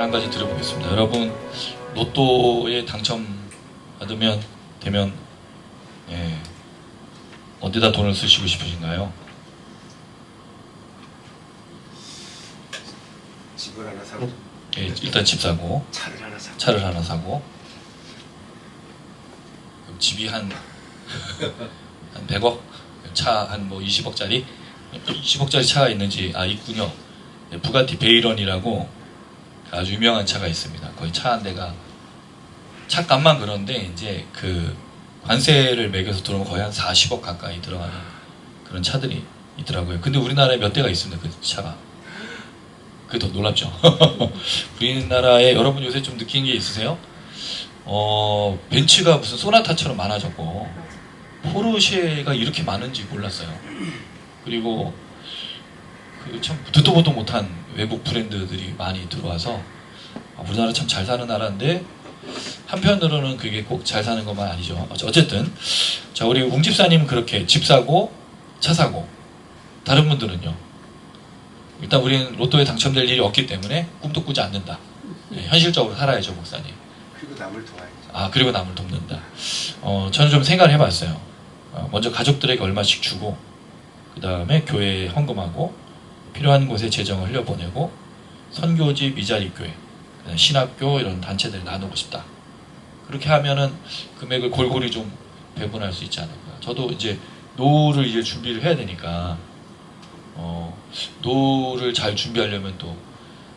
한 가지 드려보겠습니다. 여러분 로또에 당첨되면 어디다 돈을 쓰시고 싶으신가요? 집을 하나 사고 일단 집 사고 차를 하나 사고 그럼 집이 한 100억? 차 한 뭐 20억짜리? 20억짜리 차가 있는지 있군요. 부가티 베이런이라고 아주 유명한 차가 있습니다. 거의 차 한 대가 차값만 그런데 이제 그 관세를 매겨서 들어오면 거의 한 40억 가까이 들어가는 그런 차들이 있더라고요. 근데 우리나라에 몇 대가 있습니다. 그 차가. 그게 더 놀랍죠. 우리나라에 여러분 요새 좀 느낀 게 있으세요? 벤츠가 무슨 소나타처럼 많아졌고 포르쉐가 이렇게 많은지 몰랐어요. 그리고 그 참 듣도 보도 못한 외국 브랜드들이 많이 들어와서 우리나라 참 잘 사는 나라인데 한편으로는 그게 꼭 잘 사는 것만 아니죠. 어쨌든 자, 우리 웅 집사님 그렇게 집 사고 차 사고 다른 분들은요? 일단 우리는 로또에 당첨될 일이 없기 때문에 꿈도 꾸지 않는다. 현실적으로 살아야죠, 목사님. 그리고 남을 도와야죠. 그리고 남을 돕는다. 저는 좀 생각을 해봤어요. 먼저 가족들에게 얼마씩 주고 그 다음에 교회에 헌금하고 필요한 곳에 재정을 흘려보내고 선교지, 미자립교회, 신학교 이런 단체들에 나누고 싶다. 그렇게 하면은 금액을 골고루 좀 배분할 수 있지 않을까. 저도 이제 노후를 이제 준비를 해야 되니까 노후를 잘 준비하려면 또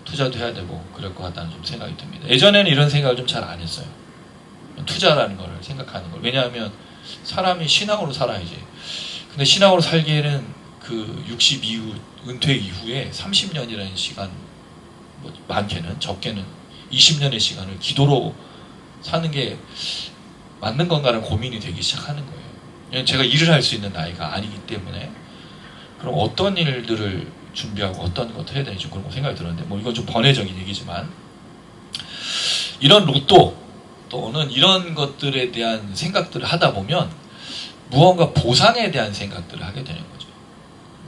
투자도 해야 되고 그럴 것 같다는 좀 생각이 듭니다. 예전에는 이런 생각을 좀 잘 안 했어요. 투자라는 걸 생각하는 걸. 왜냐하면 사람이 신앙으로 살아야지. 근데 신앙으로 살기에는 그 60 이후, 은퇴 이후에 30년이라는 시간, 뭐 많게는, 적게는 20년의 시간을 기도로 사는 게 맞는 건가라는 고민이 되기 시작하는 거예요. 제가 일을 할 수 있는 나이가 아니기 때문에 그럼 어떤 일들을 준비하고 어떤 것을 해야 되는지 그런 생각이 들었는데 뭐 이건 좀 번외적인 얘기지만 이런 로또 또는 이런 것들에 대한 생각들을 하다 보면 무언가 보상에 대한 생각들을 하게 되는 거죠.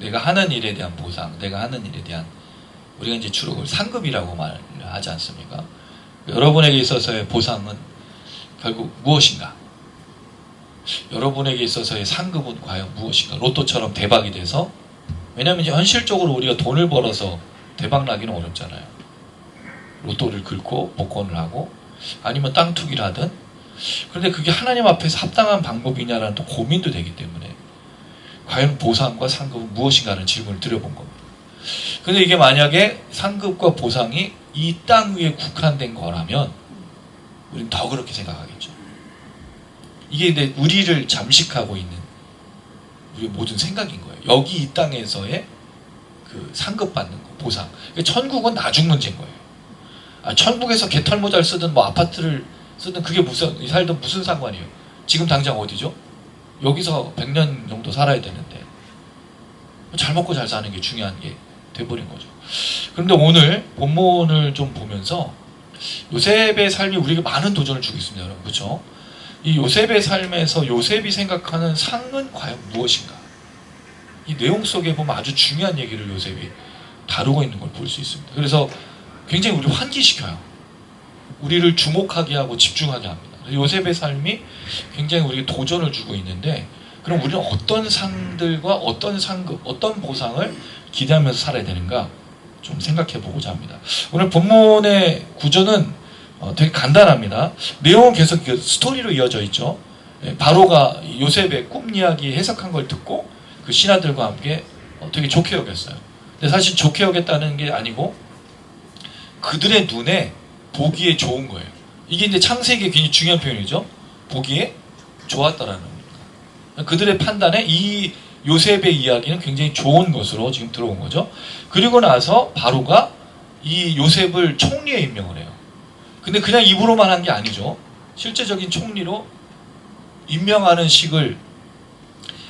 내가 하는 일에 대한 보상, 내가 하는 일에 대한 우리가 이제 주로 그걸 상급이라고 말을 하지 않습니까? 여러분에게 있어서의 보상은 결국 무엇인가? 여러분에게 있어서의 상급은 과연 무엇인가? 로또처럼 대박이 돼서 왜냐하면 이제 현실적으로 우리가 돈을 벌어서 대박 나기는 어렵잖아요. 로또를 긁고 복권을 하고 아니면 땅 투기를 하든 그런데 그게 하나님 앞에서 합당한 방법이냐라는 또 고민도 되기 때문에 과연 보상과 상급은 무엇인가 하는 질문을 드려본 겁니다. 그런데 이게 만약에 상급과 보상이 이 땅 위에 국한된 거라면 우리는 더 그렇게 생각하겠죠. 이게 근데 우리를 잠식하고 있는 우리의 모든 생각인 거예요. 여기 이 땅에서의 그 상급받는 거, 보상. 천국은 나중 문제인 거예요. 천국에서 개털모자를 쓰든 뭐 아파트를 쓰든 그게 살든 무슨 상관이에요. 지금 당장 어디죠? 여기서 100년 정도 살아야 되는데 잘 먹고 잘 사는 게 중요한 게 돼버린 거죠. 그런데 오늘 본문을 좀 보면서 요셉의 삶이 우리에게 많은 도전을 주고 있습니다. 여러분. 그렇죠? 이 요셉의 삶에서 요셉이 생각하는 상은 과연 무엇인가? 이 내용 속에 보면 아주 중요한 얘기를 요셉이 다루고 있는 걸 볼 수 있습니다. 그래서 굉장히 우리를 환기시켜요. 우리를 주목하게 하고 집중하게 합니다. 요셉의 삶이 굉장히 우리에게 도전을 주고 있는데 그럼 우리는 어떤 상들과 어떤 상급, 어떤 보상을 기대하면서 살아야 되는가 좀 생각해 보고자 합니다. 오늘 본문의 구조는 되게 간단합니다. 내용은 계속 스토리로 이어져 있죠. 바로가 요셉의 꿈 이야기 해석한 걸 듣고 그 신하들과 함께 되게 좋게 여겼어요. 근데 사실 좋게 여겼다는 게 아니고 그들의 눈에 보기에 좋은 거예요. 이게 이제 창세기의 굉장히 중요한 표현이죠. 보기에 좋았다라는 겁니다. 그들의 판단에 이 요셉의 이야기는 굉장히 좋은 것으로 지금 들어온 거죠. 그리고 나서 바로가 이 요셉을 총리에 임명을 해요. 근데 그냥 입으로만 한 게 아니죠. 실제적인 총리로 임명하는 식을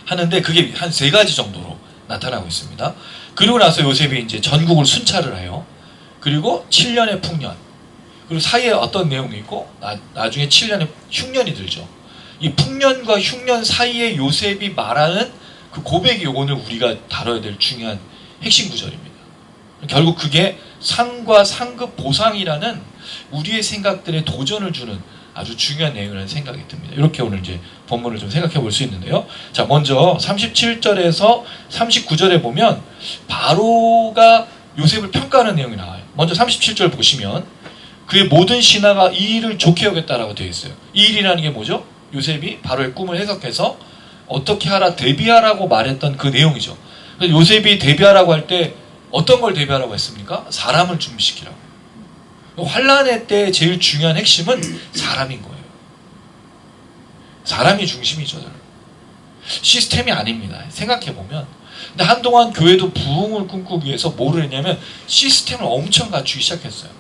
하는데 그게 한 3가지 정도로 나타나고 있습니다. 그리고 나서 요셉이 이제 전국을 순찰을 해요. 그리고 7년의 풍년. 그리고 사이에 어떤 내용이 있고 나중에 7년의 흉년이 들죠. 이 풍년과 흉년 사이에 요셉이 말하는 그 고백이 오늘 우리가 다뤄야 될 중요한 핵심 구절입니다. 결국 그게 상과 상급 보상이라는 우리의 생각들에 도전을 주는 아주 중요한 내용이라는 생각이 듭니다. 이렇게 오늘 이제 본문을 좀 생각해 볼 수 있는데요. 자, 먼저 37절에서 39절에 보면 바로가 요셉을 평가하는 내용이 나와요. 먼저 37절 보시면 그의 모든 신하가 이 일을 좋게 여겼다라고 되어 있어요. 이 일이라는 게 뭐죠? 요셉이 바로의 꿈을 해석해서 어떻게 하라, 대비하라고 말했던 그 내용이죠. 그래서 요셉이 대비하라고 할 때 어떤 걸 대비하라고 했습니까? 사람을 준비시키라고. 환란의 때 제일 중요한 핵심은 사람인 거예요. 사람이 중심이죠. 시스템이 아닙니다. 생각해보면. 근데 한동안 교회도 부흥을 꿈꾸기 위해서 뭐를 했냐면 시스템을 엄청 갖추기 시작했어요.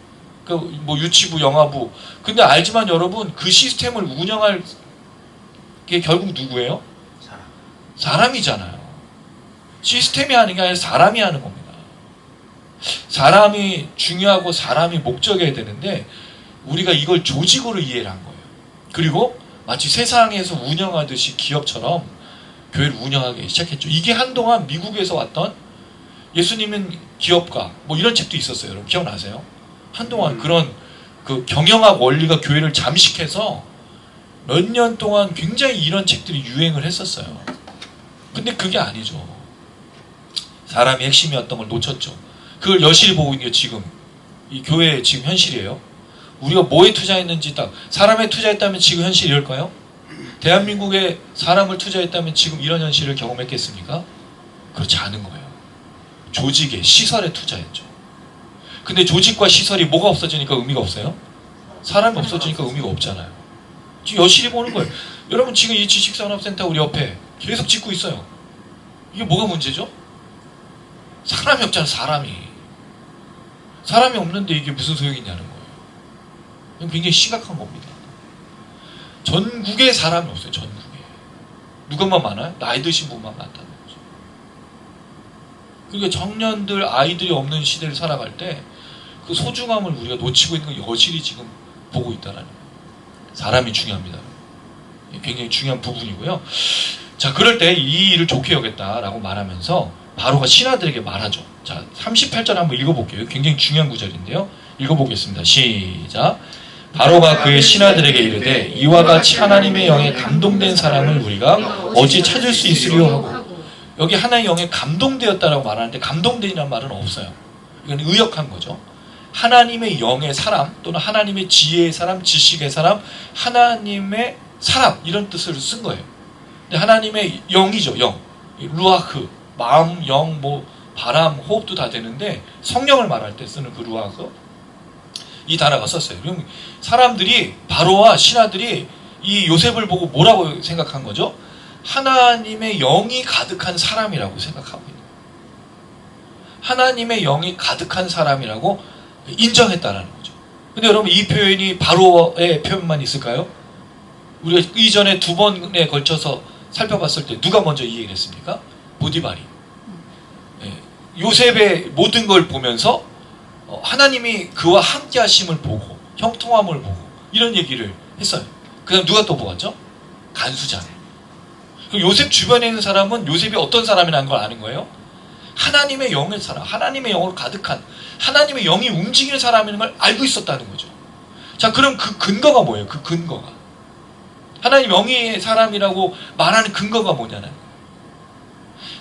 그 뭐 유치부, 영화부. 근데 알지만 여러분 그 시스템을 운영할 게 결국 누구예요? 사람이잖아요. 시스템이 하는 게 아니라 사람이 하는 겁니다. 사람이 중요하고 사람이 목적이어야 되는데 우리가 이걸 조직으로 이해를 한 거예요. 그리고 마치 세상에서 운영하듯이 기업처럼 교회를 운영하기 시작했죠. 이게 한동안 미국에서 왔던 예수님은 기업가 뭐 이런 책도 있었어요. 여러분 기억나세요? 한동안 그런 그 경영학 원리가 교회를 잠식해서 몇 년 동안 굉장히 이런 책들이 유행을 했었어요. 근데 그게 아니죠. 사람이 핵심이었던 걸 놓쳤죠. 그걸 여실히 보고 있는 게 지금 이 교회의 지금 현실이에요. 우리가 뭐에 투자했는지 딱 사람에 투자했다면 지금 현실이 이럴까요? 대한민국에 사람을 투자했다면 지금 이런 현실을 경험했겠습니까? 그렇지 않은 거예요. 조직에 시설에 투자했죠. 근데 조직과 시설이 뭐가 없어지니까 의미가 없어요? 사람이 없어지니까 의미가 없잖아요. 지금 여실히 보는 거예요. 여러분 지금 이 지식산업센터 우리 옆에 계속 짓고 있어요. 이게 뭐가 문제죠? 사람이 없잖아요. 사람이 없는데 이게 무슨 소용이 있냐는 거예요. 굉장히 심각한 겁니다. 전국에 사람이 없어요. 전국에. 누구만 많아요? 나이 드신 분만 많다는 거죠. 그러니까 청년들, 아이들이 없는 시대를 살아갈 때 그 소중함을 우리가 놓치고 있는 걸 여실히 지금 보고 있다는 거예요. 사람이 중요합니다. 굉장히 중요한 부분이고요. 자, 그럴 때 이 일을 좋게 여겼다라고 말하면서 바로가 신하들에게 말하죠. 자, 38절 한번 읽어볼게요. 굉장히 중요한 구절인데요. 읽어보겠습니다. 시작. 바로가 그의 신하들에게 이르되 이와 같이 하나님의 영에 감동된 사람을 우리가 어찌 찾을 수 있으리요 하고, 여기 하나님의 영에 감동되었다라고 말하는데 감동된이라는 말은 없어요. 이건 의역한 거죠. 하나님의 영의 사람 또는 하나님의 지혜의 사람, 지식의 사람, 하나님의 사람 이런 뜻을 쓴 거예요. 근데 하나님의 영이죠. 영. 루아흐. 마음, 영, 뭐 바람, 호흡도 다 되는데 성령을 말할 때 쓰는 그 루아흐 이 단어가 썼어요. 그럼 사람들이 바로와 신하들이 이 요셉을 보고 뭐라고 생각한 거죠? 하나님의 영이 가득한 사람이라고 생각하고 있는 거예요. 하나님의 영이 가득한 사람이라고 인정했다라는 거죠. 근데 여러분 이 표현이 바로의 표현만 있을까요? 우리가 이전에 두 번에 걸쳐서 살펴봤을 때 누가 먼저 이 얘기를 했습니까? 보디발이. 요셉의 모든 걸 보면서 하나님이 그와 함께 하심을 보고 형통함을 보고 이런 얘기를 했어요. 그 다음 누가 또 보았죠? 간수장. 요셉 주변에 있는 사람은 요셉이 어떤 사람이라는 걸 아는 거예요. 하나님의 영의 사람, 하나님의 영으로 가득한 하나님의 영이 움직이는 사람인 걸 알고 있었다는 거죠. 자, 그럼 그 근거가 뭐예요? 그 근거가 하나님 영의 사람이라고 말하는 근거가 뭐냐는,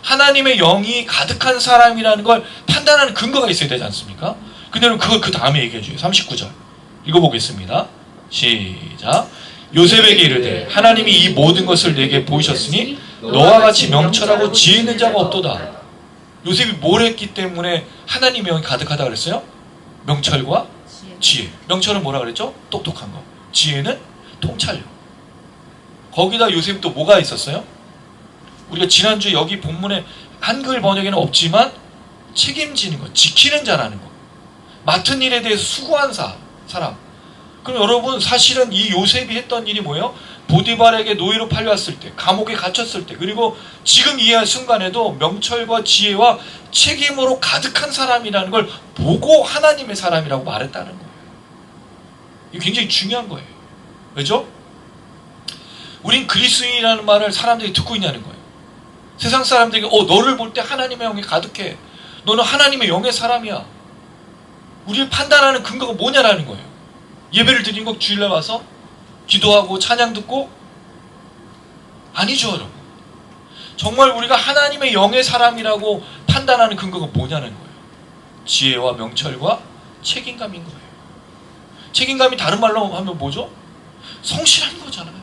하나님의 영이 가득한 사람이라는 걸 판단하는 근거가 있어야 되지 않습니까? 근데 그걸 그 다음에 얘기해 줘요. 39절 읽어보겠습니다. 시작. 요셉에게 이르되 하나님이 이 모든 것을 내게 보이셨으니 너와 같이 명철하고 지혜 있는 자가 없도다. 요셉이 뭘 했기 때문에 하나님의 영이 가득하다 그랬어요? 명철과 지혜. 명철은 뭐라 그랬죠? 똑똑한 거. 지혜는 통찰력. 거기다 요셉이 또 뭐가 있었어요? 우리가 지난주에 여기 본문에 한글 번역에는 없지만 책임지는 거, 지키는 자라는 거. 맡은 일에 대해서 수고한 사람. 그럼 여러분 사실은 이 요셉이 했던 일이 뭐예요? 보디발에게 노예로 팔려왔을 때, 감옥에 gat혔을 때, 그리고 지금 이 순간에도 명철과 지혜와 책임으로 가득한 사람이라는 걸 보고 하나님의 사람이라고 말했다는 거예요. 이게 굉장히 중요한 거예요. 왜죠? 우린 그리스도인이라는 말을 사람들이 듣고 있냐는 거예요. 세상 사람들에게 너를 볼 때 하나님의 영이 가득해. 너는 하나님의 영의 사람이야. 우리를 판단하는 근거가 뭐냐라는 거예요. 예배를 드린 거 주일날 와서 기도하고 찬양 듣고? 아니죠, 여러분. 정말 우리가 하나님의 영의 사람이라고 판단하는 근거가 뭐냐는 거예요. 지혜와 명철과 책임감인 거예요. 책임감이 다른 말로 하면 뭐죠? 성실한 거잖아요.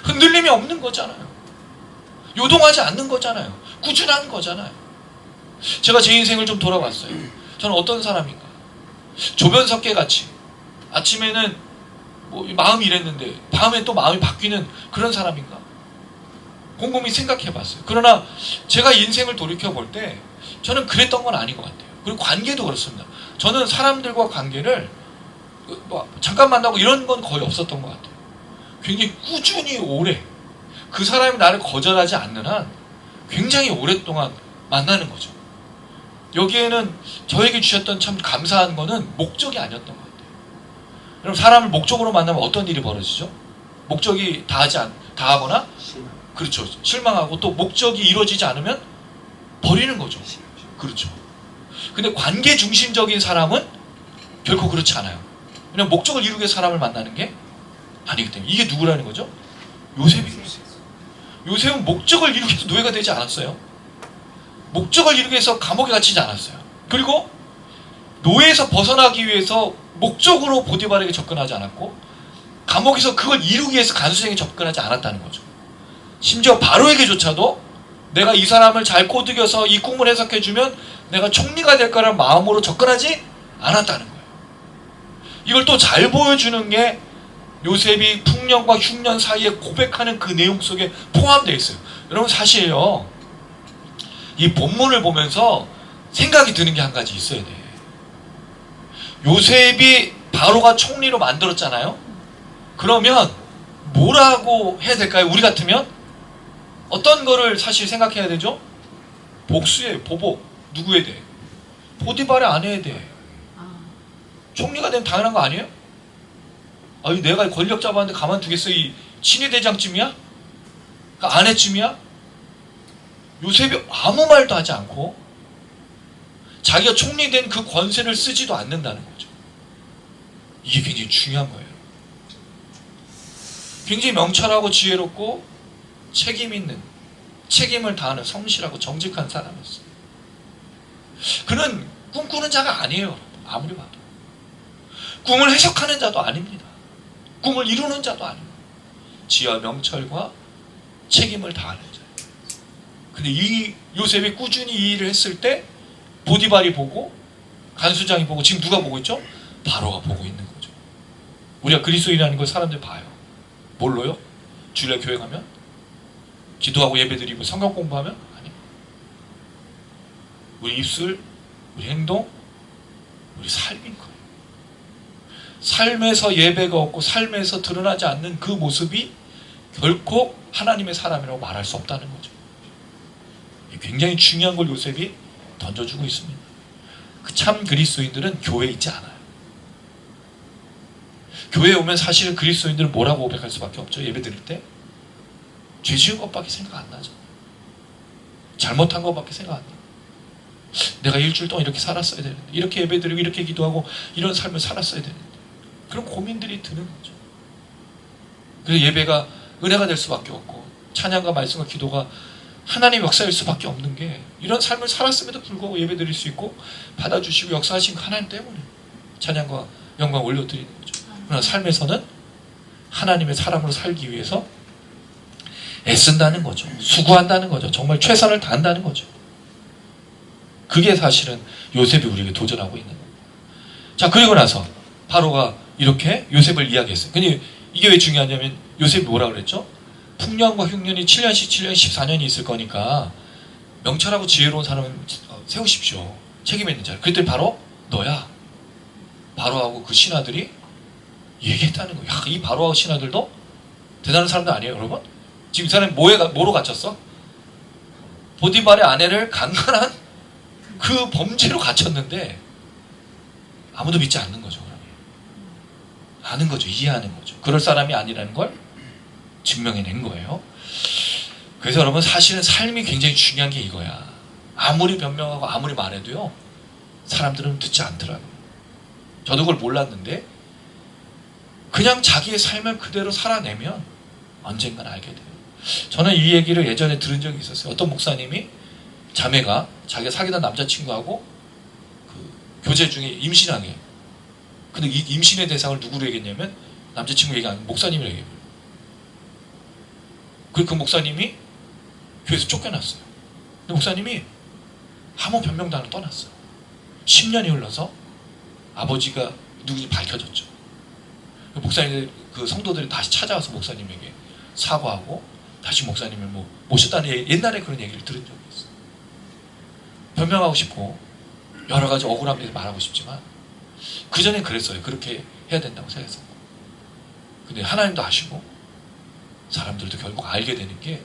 흔들림이 없는 거잖아요. 요동하지 않는 거잖아요. 꾸준한 거잖아요. 제가 제 인생을 좀 돌아봤어요. 저는 어떤 사람인가? 조변석계 같이 아침에는 뭐 마음이 이랬는데 밤에 또 마음이 바뀌는 그런 사람인가? 곰곰이 생각해 봤어요. 그러나 제가 인생을 돌이켜 볼 때 저는 그랬던 건 아닌 것 같아요. 그리고 관계도 그렇습니다. 저는 사람들과 관계를 뭐 잠깐 만나고 이런 건 거의 없었던 것 같아요. 굉장히 꾸준히 오래 그 사람이 나를 거절하지 않는 한 굉장히 오랫동안 만나는 거죠. 여기에는 저에게 주셨던 참 감사한 거는 목적이 아니었던 것 같아요. 여러분, 사람을 목적으로 만나면 어떤 일이 벌어지죠? 목적이 다하거나 그렇죠. 실망하고 또 목적이 이루어지지 않으면 버리는 거죠. 그렇죠. 근데 관계 중심적인 사람은 결코 그렇지 않아요. 그냥 목적을 이루기 위해 사람을 만나는 게 아니기 때문에. 이게 누구라는 거죠? 요셉이에요. 요셉은 목적을 이루기 위해서 노예가 되지 않았어요. 목적을 이루기 위해서 감옥에 갇히지 않았어요. 그리고 노예에서 벗어나기 위해서 목적으로 보디발에게 접근하지 않았고 감옥에서 그걸 이루기 위해서 간수생에 접근하지 않았다는 거죠. 심지어 바로에게조차도 내가 이 사람을 잘 꼬드겨서 이 꿈을 해석해주면 내가 총리가 될 거라는 마음으로 접근하지 않았다는 거예요. 이걸 또 잘 보여주는 게 요셉이 풍년과 흉년 사이에 고백하는 그 내용 속에 포함되어 있어요. 여러분, 사실요, 이 본문을 보면서 생각이 드는 게 한 가지 있어야 돼. 요셉이 바로가 총리로 만들었잖아요. 그러면 뭐라고 해야 될까요? 우리 같으면 어떤 거를 사실 생각해야 되죠? 복수예요. 보복. 누구에 대해? 보디발의 아내에 대해. 총리가 되면 당연한 거 아니에요? 아니, 내가 권력 잡았는데 가만두겠어? 이 친위대장쯤이야? 그 아내쯤이야? 요셉이 아무 말도 하지 않고 자기가 총리된 그 권세를 쓰지도 않는다는 거죠. 이게 굉장히 중요한 거예요. 굉장히 명철하고 지혜롭고 책임 있는, 책임을 다하는 성실하고 정직한 사람이었어요. 그는 꿈꾸는 자가 아니에요. 아무리 봐도. 꿈을 해석하는 자도 아닙니다. 꿈을 이루는 자도 아닙니다. 지혜와 명철과 책임을 다하는 자예요. 근데 이 요셉이 꾸준히 이 일을 했을 때 보디발이 보고 간수장이 보고 지금 누가 보고 있죠? 바로가 보고 있는 거죠. 우리가 그리스도인이라는 걸 사람들이 봐요. 뭘로요? 주일날 교회 가면? 기도하고 예배드리고 성경 공부하면? 아니. 우리 입술, 우리 행동, 우리 삶인 거예요. 삶에서 예배가 없고 삶에서 드러나지 않는 그 모습이 결코 하나님의 사람이라고 말할 수 없다는 거죠. 굉장히 중요한 걸 요셉이 던져주고 있습니다. 그 참 그리스도인들은 교회에 있지 않아요. 교회에 오면 사실은 그리스도인들은 뭐라고 고백할 수밖에 없죠. 예배 드릴 때 죄 지은 것밖에 생각 안 나죠. 잘못한 것밖에 생각 안 나요. 내가 일주일 동안 이렇게 살았어야 되는데, 이렇게 예배 드리고 이렇게 기도하고 이런 삶을 살았어야 되는데, 그런 고민들이 드는 거죠. 그래서 예배가 은혜가 될 수밖에 없고 찬양과 말씀과 기도가 하나님의 역사일 수밖에 없는 게 이런 삶을 살았음에도 불구하고 예배 드릴 수 있고 받아주시고 역사하신 하나님 때문에 찬양과 영광 올려드리는 거죠. 그러나 삶에서는 하나님의 사람으로 살기 위해서 애쓴다는 거죠. 수고한다는 거죠. 정말 최선을 다한다는 거죠. 그게 사실은 요셉이 우리에게 도전하고 있는 거예요. 자, 그리고 나서 바로가 이렇게 요셉을 이야기했어요. 근데 이게 왜 중요하냐면 요셉이 뭐라 그랬죠? 풍년과 흉년이 7년씩 7년 14년이 있을 거니까 명철하고 지혜로운 사람은 세우십시오. 책임 있는 자를. 그랬더니 바로 너야. 바로하고 그 신하들이 얘기했다는 거예요. 야, 이 바로하고 신하들도 대단한 사람들 아니에요, 여러분? 지금 이 사람이 뭐로 갇혔어? 보디발의 아내를 강간한 그 범죄로 갇혔는데 아무도 믿지 않는 거죠. 그러면. 아는 거죠. 이해하는 거죠. 그럴 사람이 아니라는 걸 증명해낸 거예요. 그래서 여러분, 사실은 삶이 굉장히 중요한 게 이거야. 아무리 변명하고 아무리 말해도요 사람들은 듣지 않더라고요. 저도 그걸 몰랐는데 그냥 자기의 삶을 그대로 살아내면 언젠간 알게 돼요. 저는 이 얘기를 예전에 들은 적이 있었어요. 어떤 목사님이 자매가 자기가 사귀던 남자친구하고 그 교제 중에 임신하게. 근데 이 임신의 대상을 누구로 얘기했냐면 남자친구 얘기 아니고 목사님이라고 얘기해요. 그 목사님이 교회에서 쫓겨났어요. 근데 목사님이 아무 변명도 안 하고 떠났어요. 10년이 흘러서 아버지가 누군지 밝혀졌죠. 목사님, 그 성도들이 다시 찾아와서 목사님에게 사과하고 다시 목사님을 모셨다는 옛날에 그런 얘기를 들은 적이 있어요. 변명하고 싶고 여러 가지 억울한 데서 말하고 싶지만 그전엔 그랬어요. 그렇게 해야 된다고 생각했어요. 근데 하나님도 아시고 사람들도 결국 알게 되는 게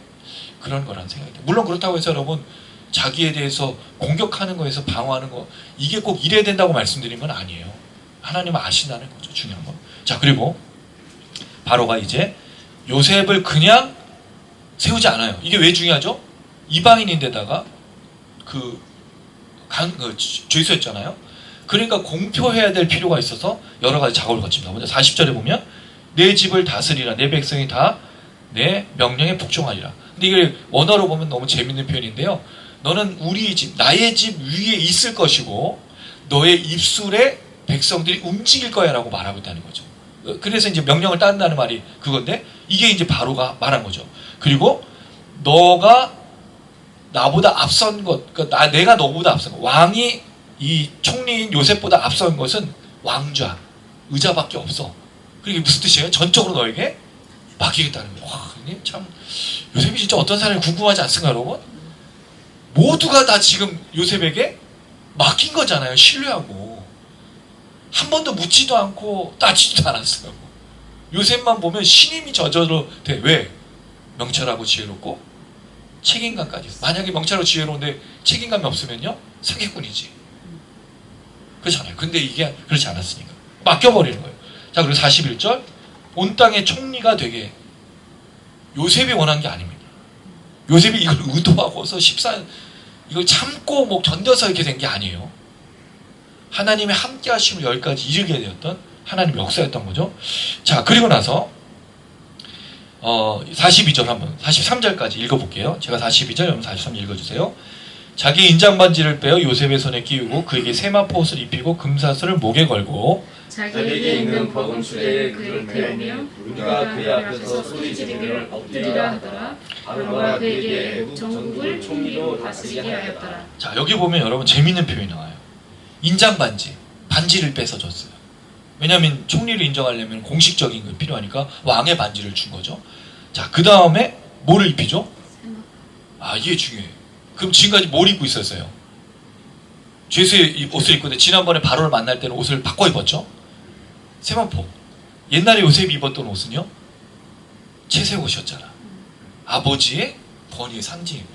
그런 거라는 생각이 들어요. 물론 그렇다고 해서 여러분 자기에 대해서 공격하는 거에서 방어하는 거 이게 꼭 이래야 된다고 말씀드린 건 아니에요. 하나님은 아신다는 거죠. 중요한 건. 자, 그리고 바로가 이제 요셉을 그냥 세우지 않아요. 이게 왜 중요하죠? 이방인인데다가 죄수였잖아요. 그러니까 공표해야 될 필요가 있어서 여러 가지 작업을 거칩니다. 먼저 40절에 보면 내 집을 다스리라 내 백성이 다 내 명령에 복종하리라. 근데 이걸 원어로 보면 너무 재밌는 표현인데요. 너는 우리 집, 나의 집 위에 있을 것이고 너의 입술에 백성들이 움직일 거야 라고 말하고 있다는 거죠. 그래서 이제 명령을 따른다는 말이 그건데 이게 이제 바로가 말한 거죠. 그리고 너가 나보다 앞선 것, 그러니까 내가 너보다 앞선 것, 왕이 이 총리인 요셉보다 앞선 것은 왕좌, 의자밖에 없어. 그게 무슨 뜻이에요? 전적으로 너에게 맡기겠다는 거예요. 와, 참 요셉이 진짜 어떤 사람이 궁금하지 않습니까, 여러분? 모두가 다 지금 요셉에게 맡긴 거잖아요. 신뢰하고 한 번도 묻지도 않고 따지지도 않았어요. 요셉만 보면 신임이 저절로 돼. 왜? 명철하고 지혜롭고 책임감까지 있어. 만약에 명철하고 지혜로운데 책임감이 없으면요 사기꾼이지. 그렇잖아요. 근데 이게 그렇지 않았으니까 맡겨버리는 거예요. 자, 그리고 41절 온 땅의 총리가 되게 요셉이 원한 게 아닙니다. 요셉이 이걸 의도하고서 이걸 참고 견뎌서 이렇게 된 게 아니에요. 하나님의 함께 하심을 여기까지 이르게 되었던 하나님의 역사였던 거죠. 자, 그리고 나서 42절 한번 43절까지 읽어볼게요. 제가 42절 여러분 43절 읽어주세요. 자기 인장반지를 빼어 요셉의 손에 끼우고 그에게 세마포 옷을 입히고 금사슬을 목에 걸고 자기에게 있는 버금 수레에 그를 태우며 우리가 그의 앞에서 소리 지르기를 엎드리라 하더라. 바로가 그에게 애국 전국을 총리로 다스리게 하였더라. 자, 여기 보면 여러분 재밌는 표현이 나와요. 인장반지, 반지를 뺏어줬어요. 왜냐하면 총리를 인정하려면 공식적인 게 필요하니까 왕의 반지를 준 거죠. 자, 그 다음에 뭐를 입히죠? 아, 이게 중요해요. 그럼 지금까지 뭘 입고 있었어요? 죄수의 옷을 입고 있는데 지난번에 바로를 만날 때는 옷을 바꿔 입었죠? 세마포. 옛날에 요셉이 입었던 옷은요? 채색 옷이었잖아. 아버지의 번위의 상징.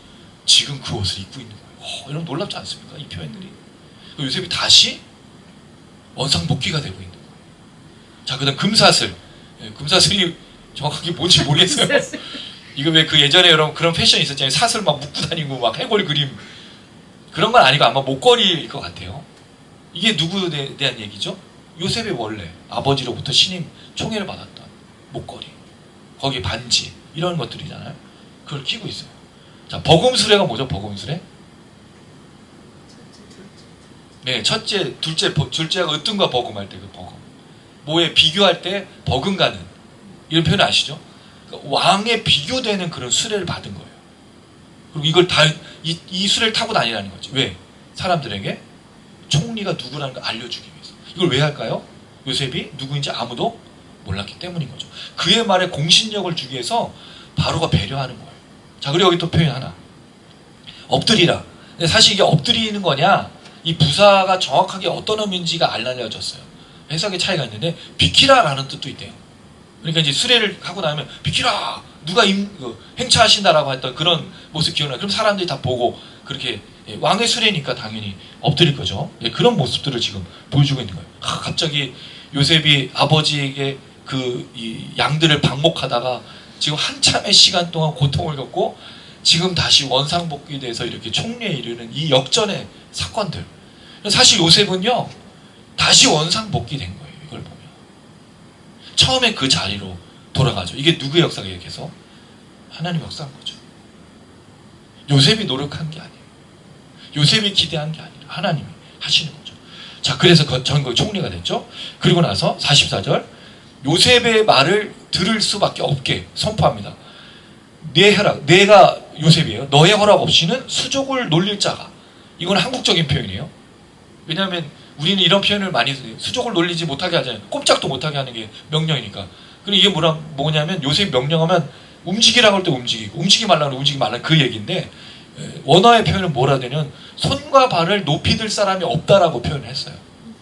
지금 그 옷을 입고 있는 거예요. 여러분 놀랍지 않습니까? 이 표현들이. 요셉이 다시 원상복귀가 되고 있는 거예요. 자, 그 다음 금사슬. 금사슬이 정확하게 뭔지 모르겠어요. 이거 왜 그 예전에 여러분 그런 패션이 있었잖아요. 사슬 막 묶고 다니고 막 해골 그림. 그런 건 아니고 아마 목걸이일 것 같아요. 이게 누구에 대한 얘기죠? 요셉의 원래 아버지로부터 신임 총애를 받았던 목걸이. 거기 반지. 이런 것들이잖아요. 그걸 끼고 있어요. 자, 버금수레가 뭐죠? 버금수레? 네, 첫째, 둘째가 으뜸과 버금할 때 그 버금. 뭐에 비교할 때 버금가는 이런 표현 아시죠? 그러니까 왕에 비교되는 그런 수레를 받은 거예요. 그리고 이걸 이 수레를 타고 다니라는 거지. 왜? 사람들에게 총리가 누구라는 걸 알려주기 위해서. 이걸 왜 할까요? 요셉이 누구인지 아무도 몰랐기 때문인 거죠. 그의 말에 공신력을 주기 위해서 바로가 배려하는 거예요. 자, 그리고 여기 또 표현 하나. 엎드리라. 근데 사실 이게 엎드리는 거냐? 이 부사가 정확하게 어떤 의미인지가 안 알려졌어요. 해석의 차이가 있는데 비키라라는 뜻도 있대요. 그러니까 이제 수레를 하고 나면 비키라! 누가 행차하신다라고 했던 그런 모습 기억나요. 그럼 사람들이 다 보고 그렇게 왕의 수레니까 당연히 엎드릴 거죠. 그런 모습들을 지금 보여주고 있는 거예요. 갑자기 요셉이 아버지에게 이 양들을 방목하다가 지금 한참의 시간 동안 고통을 겪고 지금 다시 원상복귀돼서 이렇게 총리에 이르는 이 역전의 사건들. 사실 요셉은요, 다시 원상복귀된 거예요. 이걸 보면. 처음에 그 자리로 돌아가죠. 이게 누구의 역사가 이렇게해서? 하나님의 역사인 거죠. 요셉이 노력한 게 아니에요. 요셉이 기대한 게 아니라 하나님이 하시는 거죠. 자, 그래서 전국 총리가 됐죠. 그리고 나서 44절, 요셉의 말을 들을 수밖에 없게 선포합니다. 내 허락, 내가 요셉이에요. 너의 허락 없이는 수족을 놀릴 자가. 이건 한국적인 표현이에요. 왜냐하면 우리는 이런 표현을 많이 써요. 수족을 놀리지 못하게 하잖아요. 꼼짝도 못하게 하는 게 명령이니까. 근데 이게 뭐냐면 요셉이 명령하면 움직이라고 할 때 움직이고, 움직이지 말라고 움직이지 말라, 그 얘기인데, 원어의 표현은 뭐라 되냐면 손과 발을 높이 들 사람이 없다라고 표현을 했어요.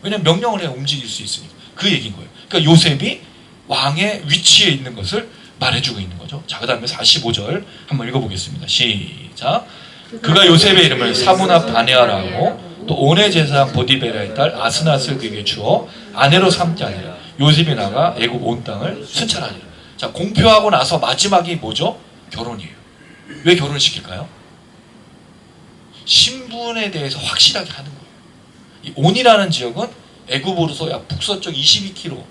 왜냐하면 명령을 해야 움직일 수 있으니까. 그 얘기인 거예요. 그러니까 요셉이 왕의 위치에 있는 것을 말해주고 있는 거죠. 자, 그 다음에 45절 한번 읽어보겠습니다. 시작. 그가 요셉의 이름을 사무나 바네아라고 또 온의 제사장 보디베라의 딸 아스낫을 그에게 주어 아내로 삼지 아니라 요셉이 나가 애굽 온 땅을 순찰하니라. 자, 공표하고 나서 마지막이 뭐죠? 결혼이에요. 왜 결혼을 시킬까요? 신분에 대해서 확실하게 하는 거예요. 이 온이라는 지역은 애굽으로서 약 북서쪽 22km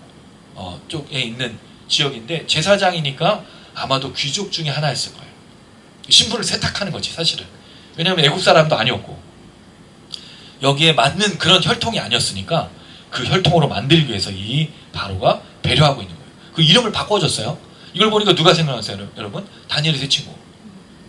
쪽에 있는 지역인데, 제사장이니까 아마도 귀족 중에 하나였을 거예요. 신분을 세탁하는 거지 사실은. 왜냐하면 애국 사람도 아니었고 여기에 맞는 그런 혈통이 아니었으니까 그 혈통으로 만들기 위해서 이 바로가 배려하고 있는 거예요. 그 이름을 바꿔줬어요. 이걸 보니까 누가 생각났어요, 여러분? 다니엘의 세 친구.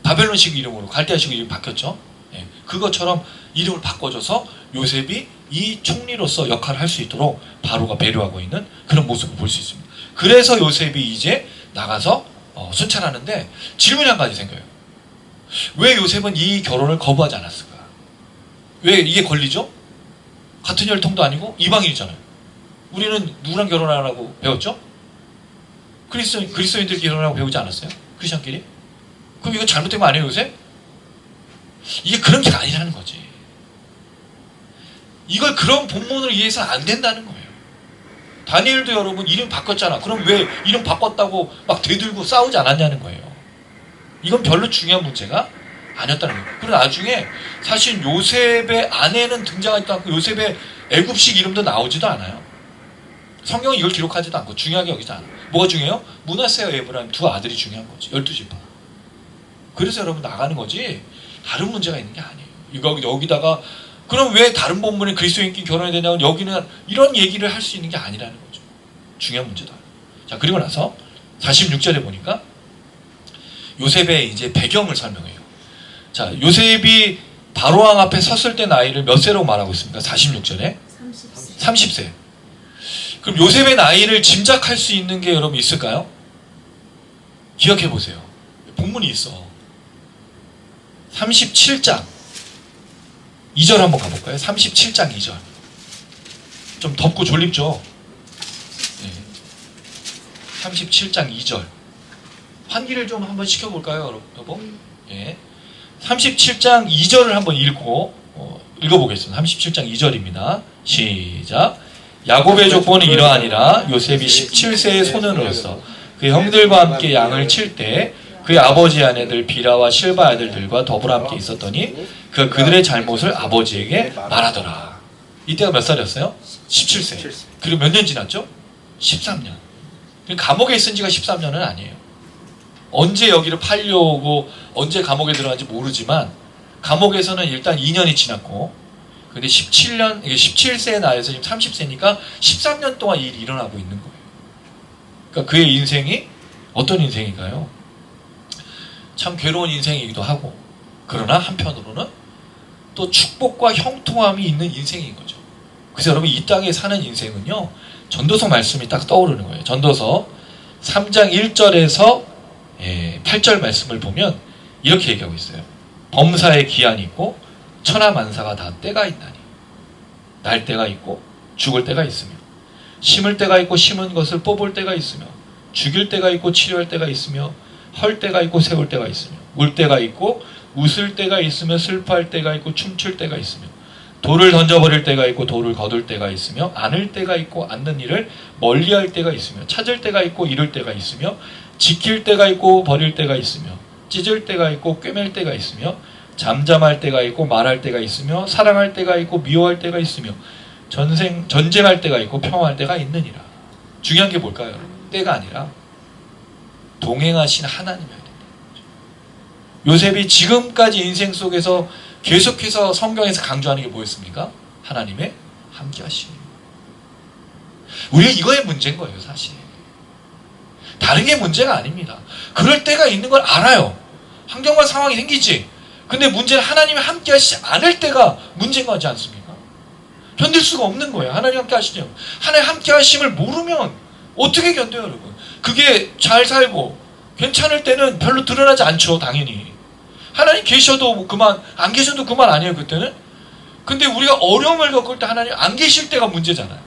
바벨론식 이름으로, 갈대아식 이름이 바뀌었죠. 예, 그것처럼 이름을 바꿔줘서 요셉이 이 총리로서 역할을 할 수 있도록 바로가 배려하고 있는 그런 모습을 볼 수 있습니다. 그래서 요셉이 이제 나가서 순찰하는데 질문이 한 가지 생겨요. 왜 요셉은 이 결혼을 거부하지 않았을까? 왜 이게 걸리죠? 같은 혈통도 아니고 이방인이잖아요. 우리는 누구랑 결혼하라고 배웠죠? 그리스도인들끼리 결혼하라고 배우지 않았어요? 크리스천끼리? 그럼 이거 잘못된 거 아니에요, 요셉? 이게 그런 게 아니라는 거지. 이걸 그런 본문을 이해해서는 안 된다는 거예요. 다니엘도 여러분 이름 바꿨잖아. 그럼 왜 이름 바꿨다고 막 대들고 싸우지 않았냐는 거예요. 이건 별로 중요한 문제가 아니었다는 거예요. 그리고 나중에 사실 요셉의 아내는 등장하지도 않고 요셉의 애굽식 이름도 나오지도 않아요. 성경은 이걸 기록하지도 않고 중요하게 여기지 않아요. 뭐가 중요해요? 므낫세와 에브라임 두 아들이 중요한 거지. 12지파. 그래서 여러분 나가는 거지 다른 문제가 있는 게 아니에요. 이거 여기다가 그럼 왜 다른 본문에 그리스도인끼리 결혼해야 되냐고, 여기는 이런 얘기를 할 수 있는 게 아니라는 거죠. 중요한 문제다. 자, 그리고 나서 46절에 보니까 요셉의 이제 배경을 설명해요. 자, 요셉이 바로왕 앞에 섰을 때 나이를 몇 세로 말하고 있습니까? 46절에 30세. 그럼 요셉의 나이를 짐작할 수 있는 게 여러분 있을까요? 기억해 보세요. 본문이 있어. 37장 2절 한번 가볼까요? 37장 2절. 좀 덥고 졸립죠? 네. 37장 2절. 환기를 좀 한번 시켜볼까요, 여러분? 예. 37장 2절을 한번 읽어보겠습니다. 37장 2절입니다. 시작. 야곱의 족보는 이러하니라. 요셉이 17세의 소년으로서 그 형들과 함께 양을 칠 때 그의 아버지 아내들 비라와 실바 아들들과 더불어 함께 있었더니 그들의 잘못을 아버지에게 말하더라. 이때가 몇 살이었어요? 17세. 그리고 몇 년 지났죠? 13년. 감옥에 있은 지가 13년은 아니에요. 언제 여기를 팔려오고 언제 감옥에 들어간지 모르지만 감옥에서는 일단 2년이 지났고, 근데 17세의 나이에서 지금 30세니까 13년 동안 이 일이 일어나고 있는 거예요. 그러니까 그의 인생이 어떤 인생인가요? 참 괴로운 인생이기도 하고, 그러나 한편으로는 또 축복과 형통함이 있는 인생인 거죠. 그래서 여러분 이 땅에 사는 인생은요, 전도서 말씀이 딱 떠오르는 거예요. 전도서 3장 1절에서 8절 말씀을 보면 이렇게 얘기하고 있어요. 범사에 기한이 있고 천하만사가 다 때가 있나니, 날 때가 있고 죽을 때가 있으며, 심을 때가 있고 심은 것을 뽑을 때가 있으며, 죽일 때가 있고 치료할 때가 있으며, 헐 때가 있고 세울 때가 있으며, 울 때가 있고 웃을 때가 있으며, 슬퍼할 때가 있고 춤출 때가 있으며, 돌을 던져버릴 때가 있고 돌을 거둘 때가 있으며, 안을 때가 있고 안는 일을 멀리할 때가 있으며, 찾을 때가 있고 잃을 때가 있으며, 지킬 때가 있고 버릴 때가 있으며, 찢을 때가 있고 꿰맬 때가 있으며 잠잠할 때가 있고 말할 때가 있으며 사랑할 때가 있고 미워할 때가 있으며 전쟁할 때가 있고 평화할 때가 있느니라. 중요한 게 뭘까요? 때가 아니라 동행하신 하나님이어야 된다. 요셉이 지금까지 인생 속에서 계속해서 성경에서 강조하는 게 뭐였습니까? 하나님의 함께 하심. 우리가 이거의 문제인 거예요, 사실. 다른 게 문제가 아닙니다. 그럴 때가 있는 걸 알아요. 환경과 상황이 생기지. 근데 문제는 하나님이 함께 하시지 않을 때가 문제인 거지 않습니까? 견딜 수가 없는 거예요. 하나님 함께 하시죠. 하나님 함께 하심을 모르면 어떻게 견뎌요, 여러분? 그게 잘 살고 괜찮을 때는 별로 드러나지 않죠, 당연히. 하나님 계셔도 그만, 안 계셔도 그만 아니에요, 그때는? 근데 우리가 어려움을 겪을 때 하나님 안 계실 때가 문제잖아요.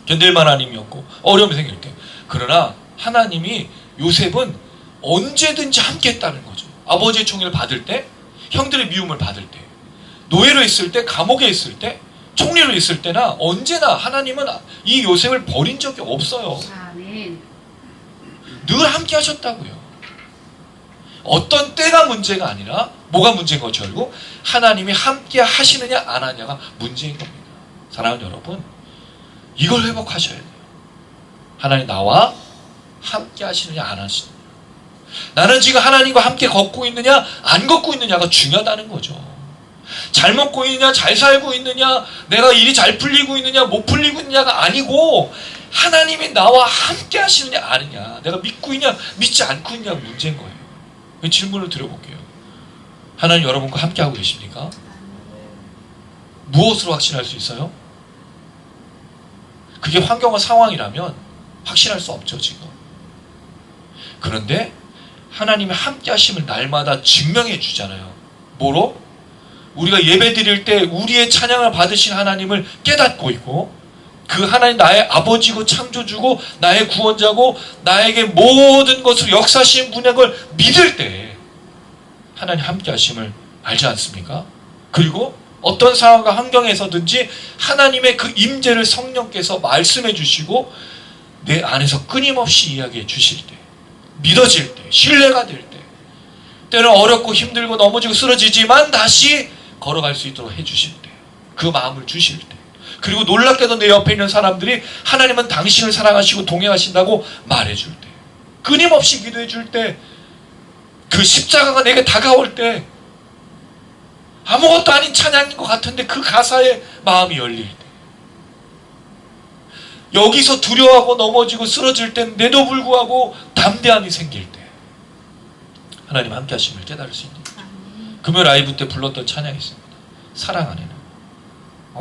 견딜만 하나님이 없고 어려움이 생길 때. 그러나 하나님이 요셉은 언제든지 함께 했다는 거죠. 아버지의 총애를 받을 때, 형들의 미움을 받을 때, 노예로 있을 때, 감옥에 있을 때, 총리로 있을 때나 언제나 하나님은 이 요셉을 버린 적이 없어요. 아멘. 늘 함께 하셨다고요. 어떤 때가 문제가 아니라 뭐가 문제인 거죠, 결국? 하나님이 함께 하시느냐 안 하느냐가 문제인 겁니다. 사랑하는 여러분, 이걸 회복하셔야 돼요. 하나님 나와 함께 하시느냐 안 하시느냐. 나는 지금 하나님과 함께 걷고 있느냐 안 걷고 있느냐가 중요하다는 거죠. 잘 먹고 있느냐 잘 살고 있느냐 내가 일이 잘 풀리고 있느냐 못 풀리고 있느냐가 아니고 하나님이 나와 함께 하시느냐 아느냐, 내가 믿고 있냐 믿지 않고 있냐가 문제인 거예요. 질문을 드려볼게요. 하나님 여러분과 함께 하고 계십니까? 무엇으로 확신할 수 있어요? 그게 환경과 상황이라면 확신할 수 없죠, 지금. 그런데 하나님의 함께 하심을 날마다 증명해 주잖아요. 뭐로? 우리가 예배 드릴 때 우리의 찬양을 받으신 하나님을 깨닫고 있고, 그 하나님 나의 아버지고 창조주고 나의 구원자고 나에게 모든 것을 역사하신 분인 걸 믿을 때 하나님 함께 하심을 알지 않습니까? 그리고 어떤 상황과 환경에서든지 하나님의 그 임재를 성령께서 말씀해 주시고 내 안에서 끊임없이 이야기해 주실 때, 믿어질 때, 신뢰가 될 때, 때는 어렵고 힘들고 넘어지고 쓰러지지만 다시 걸어갈 수 있도록 해주실 때, 그 마음을 주실 때, 그리고 놀랍게도 내 옆에 있는 사람들이 하나님은 당신을 사랑하시고 동행하신다고 말해줄 때, 끊임없이 기도해 줄 때, 그 십자가가 내게 다가올 때, 아무것도 아닌 찬양인 것 같은데 그 가사에 마음이 열릴 때, 여기서 두려워하고 넘어지고 쓰러질 때인데도 불구하고 담대함이 생길 때 하나님 함께 하심을 깨달을 수 있는 거죠. 금요 라이브 때 불렀던 찬양이 있습니다. 사랑 안에는.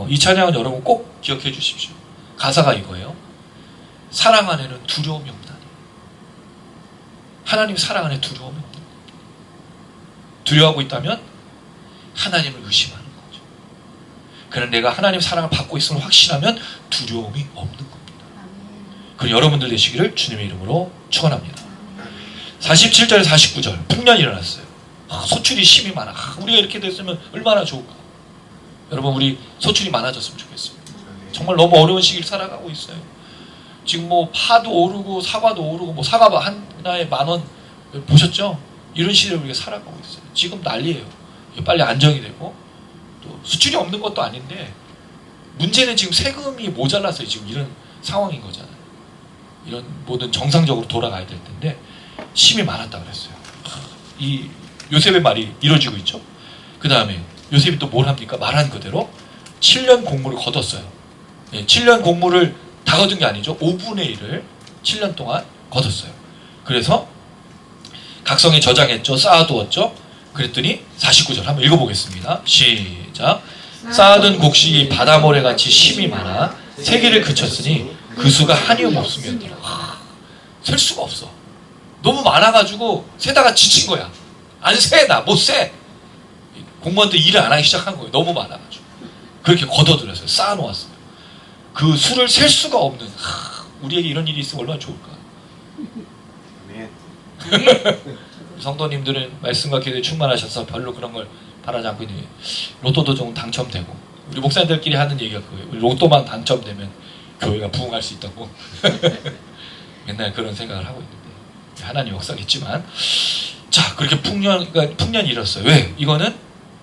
이 찬양은 여러분 꼭 기억해 주십시오. 가사가 이거예요. 사랑 안에는 두려움이 없다니. 하나님 사랑 안에 두려움이 없는 겁니다. 두려워하고 있다면 하나님을 의심하는 거죠. 그러나 내가 하나님 사랑을 받고 있음을 확신하면 두려움이 없는 겁니다. 그럼 여러분들 되시기를 주님의 이름으로 축원합니다. 47절 49절 풍년이 일어났어요. 소출이 심이 많아. 우리가 이렇게 됐으면 얼마나 좋을까. 여러분 우리 소출이 많아졌으면 좋겠습니다. 정말 너무 어려운 시기를 살아가고 있어요. 지금 뭐 파도 오르고 사과도 오르고, 뭐 사과 하나에 10,000원 보셨죠? 이런 시대를 우리가 살아가고 있어요. 지금 난리예요. 빨리 안정이 되고, 또 수출이 없는 것도 아닌데 문제는 지금 세금이 모자라서 지금 이런 상황인 거잖아요. 이런 모든 정상적으로 돌아가야 될 텐데 심이 많았다 그랬어요. 이 요셉의 말이 이루어지고 있죠. 그 다음에 요셉이 또 뭘 합니까? 말한 그대로 7년 공무를 거뒀어요. 7년 공무를 다 거둔 게 아니죠. 5분의 1을 7년 동안 거뒀어요. 그래서 각성에 저장했죠. 쌓아두었죠. 그랬더니 49절 한번 읽어보겠습니다. 시작. 쌓아둔 곡식이 바다모래같이 심이 많아 세기를 그쳤으니 그 수가 한이움 없으면 셀 수가 없어. 너무 많아가지고 세다가 지친 거야. 안 세, 나 못 세. 공무원들 일을 안 하기 시작한 거예요. 너무 많아가지고. 그렇게 걷어들였어요. 쌓아놓았어요. 그 수를 셀 수가 없는, 우리에게 이런 일이 있으면 얼마나 좋을까. 성도님들은 말씀과 기도에 충만하셔서 별로 그런 걸 바라지 않고 있는데, 로또도 좀 당첨되고, 우리 목사님들끼리 하는 얘기가 그거예요. 우리 로또만 당첨되면 교회가 부흥할 수 있다고. 맨날 그런 생각을 하고 있는데 하나님 역사겠지만, 자, 그렇게 풍년이 일었어요. 왜? 이거는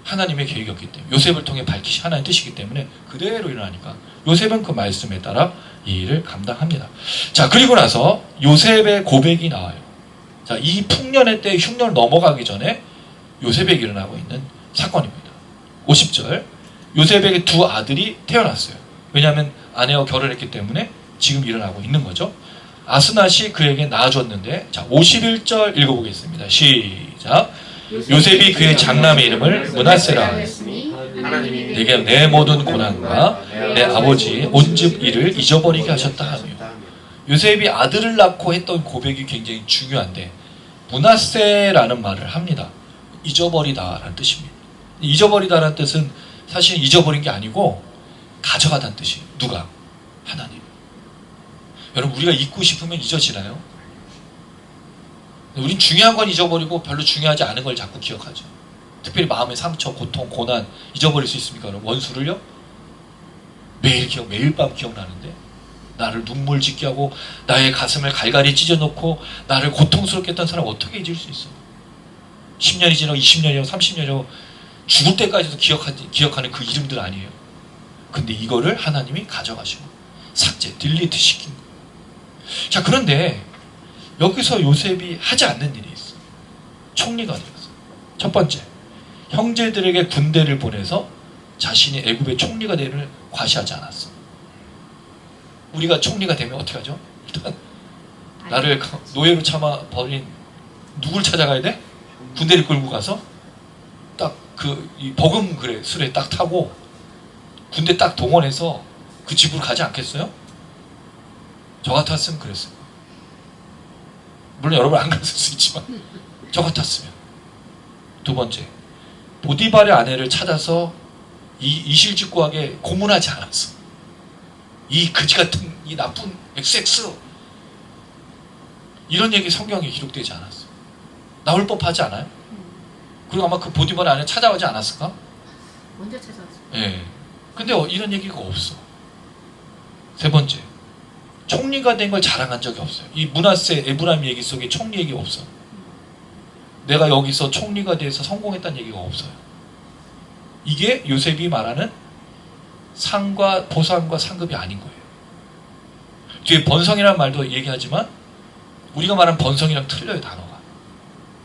하나님의 계획이었기 때문에, 요셉을 통해 밝히신 하나님의 뜻이기 때문에 그대로 일어나니까 요셉은 그 말씀에 따라 이 일을 감당합니다. 자, 그리고 나서 요셉의 고백이 나와요. 자, 이 풍년의 때 흉년을 넘어가기 전에 요셉에게 일어나고 있는 사건입니다. 50절. 요셉에게 두 아들이 태어났어요. 왜냐하면 아내와 결혼했기 때문에 지금 일어나고 있는 거죠. 아스낫이 그에게 낳아줬는데, 자, 51절 읽어보겠습니다. 시작. 요셉이 그의 장남의 이름을 므낫세라 하였으니 하나님이 내게 내 모든 고난과 내 아버지 온 집 일을 잊어버리게 하셨다 하며, 요셉이 아들을 낳고 했던 고백이 굉장히 중요한데 므낫세라는 말을 합니다. 잊어버리다라는 뜻입니다. 잊어버리다라는 뜻은 사실 잊어버린 게 아니고 가져가다는 뜻이에요. 누가? 하나님. 여러분, 우리가 잊고 싶으면 잊어지나요? 우린 중요한 건 잊어버리고 별로 중요하지 않은 걸 자꾸 기억하죠. 특별히 마음의 상처, 고통, 고난 잊어버릴 수 있습니까? 여러분, 원수를요? 매일 밤 기억나는데 나를 눈물 짓게 하고 나의 가슴을 갈갈이 찢어놓고 나를 고통스럽게 했던 사람 어떻게 잊을 수 있어요? 10년이 지나고 20년이고 30년이고 죽을 때까지도 기억하는 그 이름들 아니에요. 근데 이거를 하나님이 가져가시고 삭제, 딜리트 시킨 거예요. 자, 그런데 여기서 요셉이 하지 않는 일이 있어요. 총리가 되었어요. 첫 번째, 형제들에게 군대를 보내서 자신이 애굽의 총리가 되기를 과시하지 않았어. 우리가 총리가 되면 어떻게 하죠? 일단 나를 노예로 참아 버린 누굴 찾아가야 돼? 군대를 끌고 가서 딱 이 버금 수레 딱 타고 군대 딱 동원해서 그 집으로 가지 않겠어요? 저 같았으면 그랬어요. 물론 여러분 안 그랬을 수 있지만 저 같았으면. 두 번째, 보디발의 아내를 찾아서 이 이실직고하게 고문하지 않았어. 이 그지 같은 이 나쁜 XX 이런 얘기 성경에 기록되지 않았어. 나올 법하지 않아요? 그리고 아마 그 보디발의 아내 찾아오지 않았을까? 먼저 찾아왔어요. 예. 근데 이런 얘기가 없어. 세 번째, 총리가 된 걸 자랑한 적이 없어요. 이 므낫세 에브라임 얘기 속에 총리 얘기 없어. 내가 여기서 총리가 돼서 성공했다는 얘기가 없어요. 이게 요셉이 말하는 상과 보상과 상급이 아닌 거예요. 뒤에 번성이라는 말도 얘기하지만 우리가 말하는 번성이랑 틀려요, 단어가.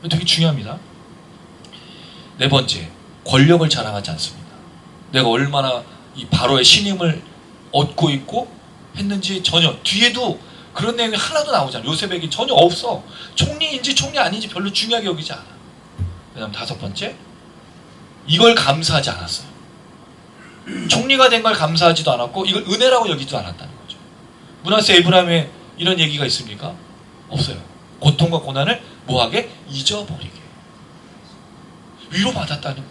되게 중요합니다. 네 번째, 권력을 자랑하지 않습니다. 내가 얼마나 이 바로의 신임을 얻고 있고 했는지 전혀, 뒤에도 그런 내용이 하나도 나오지 않아요. 요셉에게 전혀 없어. 총리인지 총리 아닌지 별로 중요하게 여기지 않아. 그 다음 다섯 번째, 이걸 감사하지 않았어요. 총리가 된 걸 감사하지도 않았고 이걸 은혜라고 여기지도 않았다는 거죠. 므낫세 에브라임에 이런 얘기가 있습니까? 없어요. 고통과 고난을 뭐하게? 잊어버리게. 위로받았다는 거예요.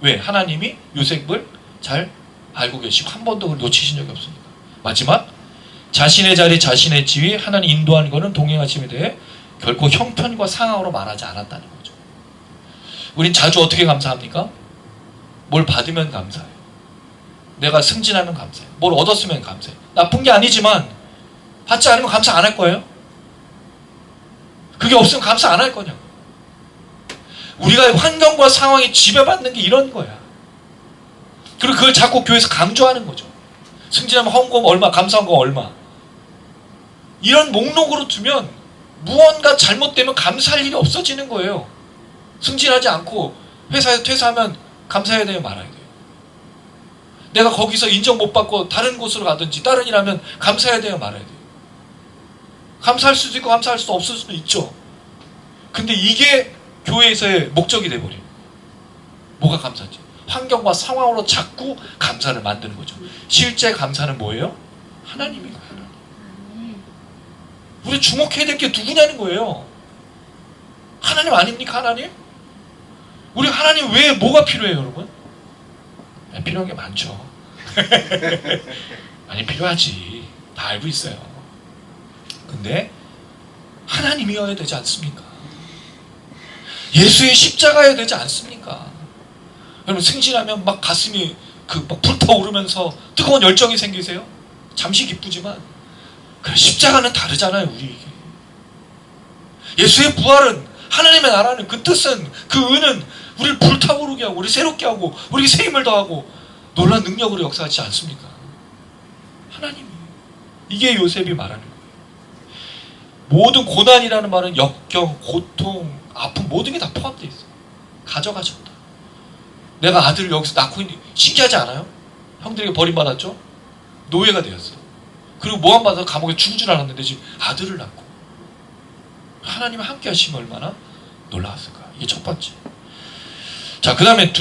왜? 하나님이 요셉을 잘 알고 계시고 한 번도 그걸 놓치신 적이 없으니까. 마지막, 자신의 자리, 자신의 지위, 하나님 인도하는 것은 동행하심에 대해 결코 형편과 상황으로 말하지 않았다는 거죠. 우린 자주 어떻게 감사합니까? 뭘 받으면 감사해요. 내가 승진하면 감사해요. 뭘 얻었으면 감사해요. 나쁜 게 아니지만 받지 않으면 감사 안 할 거예요? 그게 없으면 감사 안 할 거냐고. 우리가 환경과 상황에 지배받는 게 이런 거야. 그리고 그걸 자꾸 교회에서 강조하는 거죠. 승진하면 헌금 얼마, 감사헌금 얼마. 이런 목록으로 두면 무언가 잘못되면 감사할 일이 없어지는 거예요. 승진하지 않고 회사에서 퇴사하면 감사해야 돼요, 말아야 돼요? 내가 거기서 인정 못 받고 다른 곳으로 가든지 다른 일 하면 감사해야 돼요, 말아야 돼요? 감사할 수도 있고 감사할 수도 없을 수도 있죠. 근데 이게 교회에서의 목적이 돼버려요. 뭐가 감사지? 환경과 상황으로 자꾸 감사를 만드는 거죠. 실제 감사는 뭐예요? 하나님인 거예요. 하나님. 우리 주목해야 될 게 누구냐는 거예요. 하나님 아닙니까? 하나님? 우리 하나님 외에 뭐가 필요해요, 여러분? 필요한 게 많죠. 많이 필요하지. 다 알고 있어요. 근데 하나님이어야 되지 않습니까? 예수의 십자가여야 되지 않습니까? 여러분, 승진하면 막 가슴이 막 불타오르면서 뜨거운 열정이 생기세요? 잠시 기쁘지만 그래, 십자가는 다르잖아요, 우리에게. 예수의 부활은 하나님의 나라는 그 뜻은 그 은은 우리를 불타오르게 하고 우리 새롭게 하고 우리에게 새 힘을 더하고 놀라운 능력으로 역사하지 않습니까? 하나님이 이게 요셉이 말하는 거예요. 모든 고난이라는 말은 역경, 고통, 아픔 모든 게 다 포함되어 있어요. 가져가셨다. 내가 아들을 여기서 낳고 있는 신기하지 않아요? 형들에게 버림받았죠? 노예가 되었어요. 그리고 모함받아서 감옥에 죽을 줄 알았는데 지금 아들을 낳고 하나님이 함께 하시면 얼마나 놀라웠을까. 이게 첫 번째. 자, 그 다음에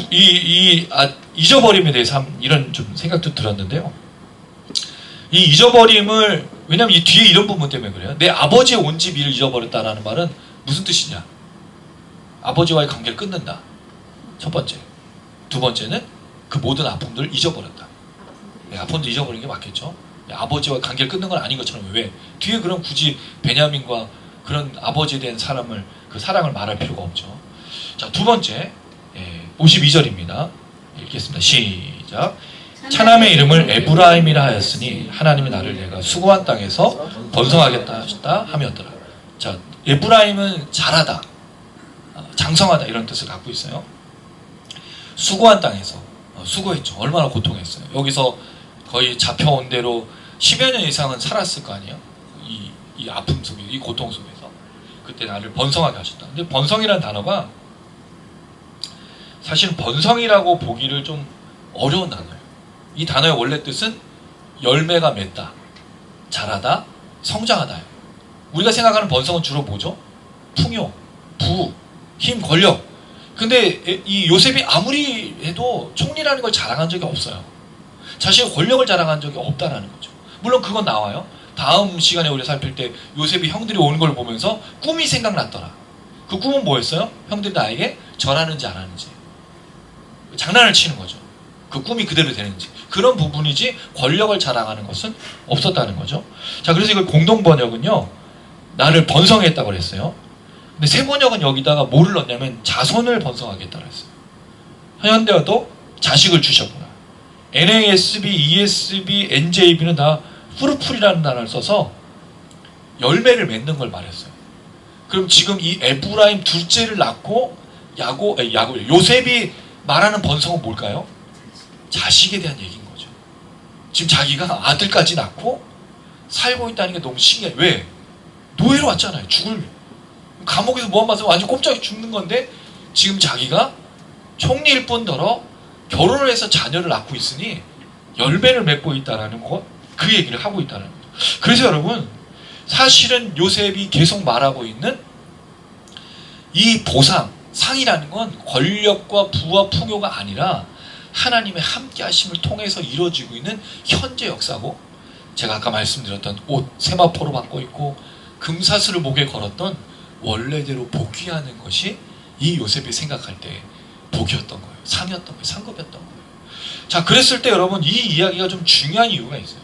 잊어버림에 대해서 이런 좀 생각도 들었는데요. 이 잊어버림을, 왜냐면 이 뒤에 이런 부분 때문에 그래요. 내 아버지의 온 집 일을 잊어버렸다라는 말은 무슨 뜻이냐? 아버지와의 관계를 끊는다. 첫 번째. 두 번째는 그 모든 아픔들을 잊어버렸다. 아픔도 잊어버리는 게 맞겠죠? 아버지와 관계를 끊는 건 아닌 것처럼. 왜? 뒤에 그럼 굳이 베냐민과 그런 아버지에 대한 그 사랑을 말할 필요가 없죠. 자, 두 번째 52절입니다. 읽겠습니다. 시작. 차남의 이름을 에브라임이라 하였으니 하나님이 나를 내가 수고한 땅에서 번성하겠다 하셨다 하였더라. 자, 에브라임은 잘하다, 장성하다 이런 뜻을 갖고 있어요. 수고한 땅에서 수고했죠. 얼마나 고통했어요. 여기서 거의 잡혀온 대로 10여 년 이상은 살았을 거 아니에요. 이 아픔 속에, 이 고통 속에서 그때 나를 번성하게 하셨다. 근데 번성이라는 단어가 사실 번성이라고 보기를 좀 어려운 단어예요. 이 단어의 원래 뜻은 열매가 맺다, 자라다, 성장하다. 우리가 생각하는 번성은 주로 뭐죠? 풍요, 부, 힘, 권력. 근데 이 요셉이 아무리 해도 총리라는 걸 자랑한 적이 없어요. 자신의 권력을 자랑한 적이 없다라는 거죠. 물론 그건 나와요. 다음 시간에 우리가 살필 때 요셉이 형들이 오는 걸 보면서 꿈이 생각났더라. 그 꿈은 뭐였어요? 형들이 나에게 절하는지 안 하는지, 장난을 치는 거죠. 그 꿈이 그대로 되는지. 그런 부분이지 권력을 자랑하는 것은 없었다는 거죠. 자, 그래서 이걸 공동 번역은요, 나를 번성했다고 그랬어요. 근데 새 번역은 여기다가 뭐를 넣냐면 자손을 번성하겠다고 했어요. 현대어도 자식을 주셨구나. NASB, ESB, NJB는 다 프루풀이라는 단어를 써서 열매를 맺는 걸 말했어요. 그럼 지금 이 에브라임 둘째를 낳고 요셉이 말하는 번성은 뭘까요? 자식에 대한 얘기인 거죠. 지금 자기가 아들까지 낳고 살고 있다는 게 너무 신기해요. 왜? 노예로 왔잖아요. 감옥에서 모함받아서 완전 꼼짝이 죽는 건데 지금 자기가 총리일 뿐더러 결혼을 해서 자녀를 낳고 있으니 열매를 맺고 있다는 것, 그 얘기를 하고 있다는 거죠. 그래서 여러분, 사실은 요셉이 계속 말하고 있는 이 보상, 상이라는 건 권력과 부와 풍요가 아니라 하나님의 함께 하심을 통해서 이루어지고 있는 현재 역사고, 제가 아까 말씀드렸던 옷, 세마포로 받고 있고 금사슬을 목에 걸었던 원래대로 복귀하는 것이 이 요셉이 생각할 때 복이었던 거예요. 상이었던 거예요. 상급이었던 거예요. 자, 그랬을 때 여러분, 이 이야기가 좀 중요한 이유가 있어요.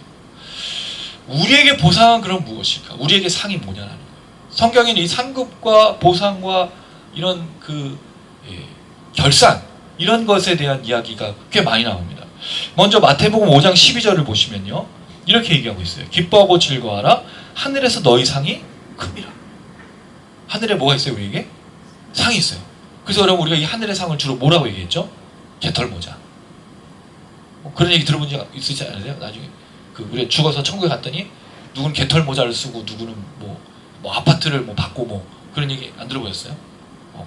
우리에게 보상은 그럼 무엇일까? 우리에게 상이 뭐냐라는 거예요. 성경에는 이 상급과 보상과 이런 결산, 이런 것에 대한 이야기가 꽤 많이 나옵니다. 먼저 마태복음 5장 12절을 보시면요, 이렇게 얘기하고 있어요. 기뻐하고 즐거워하라. 하늘에서 너희 상이 큽니다. 하늘에 뭐가 있어요? 우리에게? 상이 있어요. 그래서 여러분, 우리가 이 하늘의 상을 주로 뭐라고 얘기했죠? 개털모자. 그런 얘기 들어본 적 있으지 않으세요? 나중에 우리 죽어서 천국에 갔더니 누구는 개털모자를 쓰고 누구는 뭐 아파트를 받고 그런 얘기 안 들어보셨어요?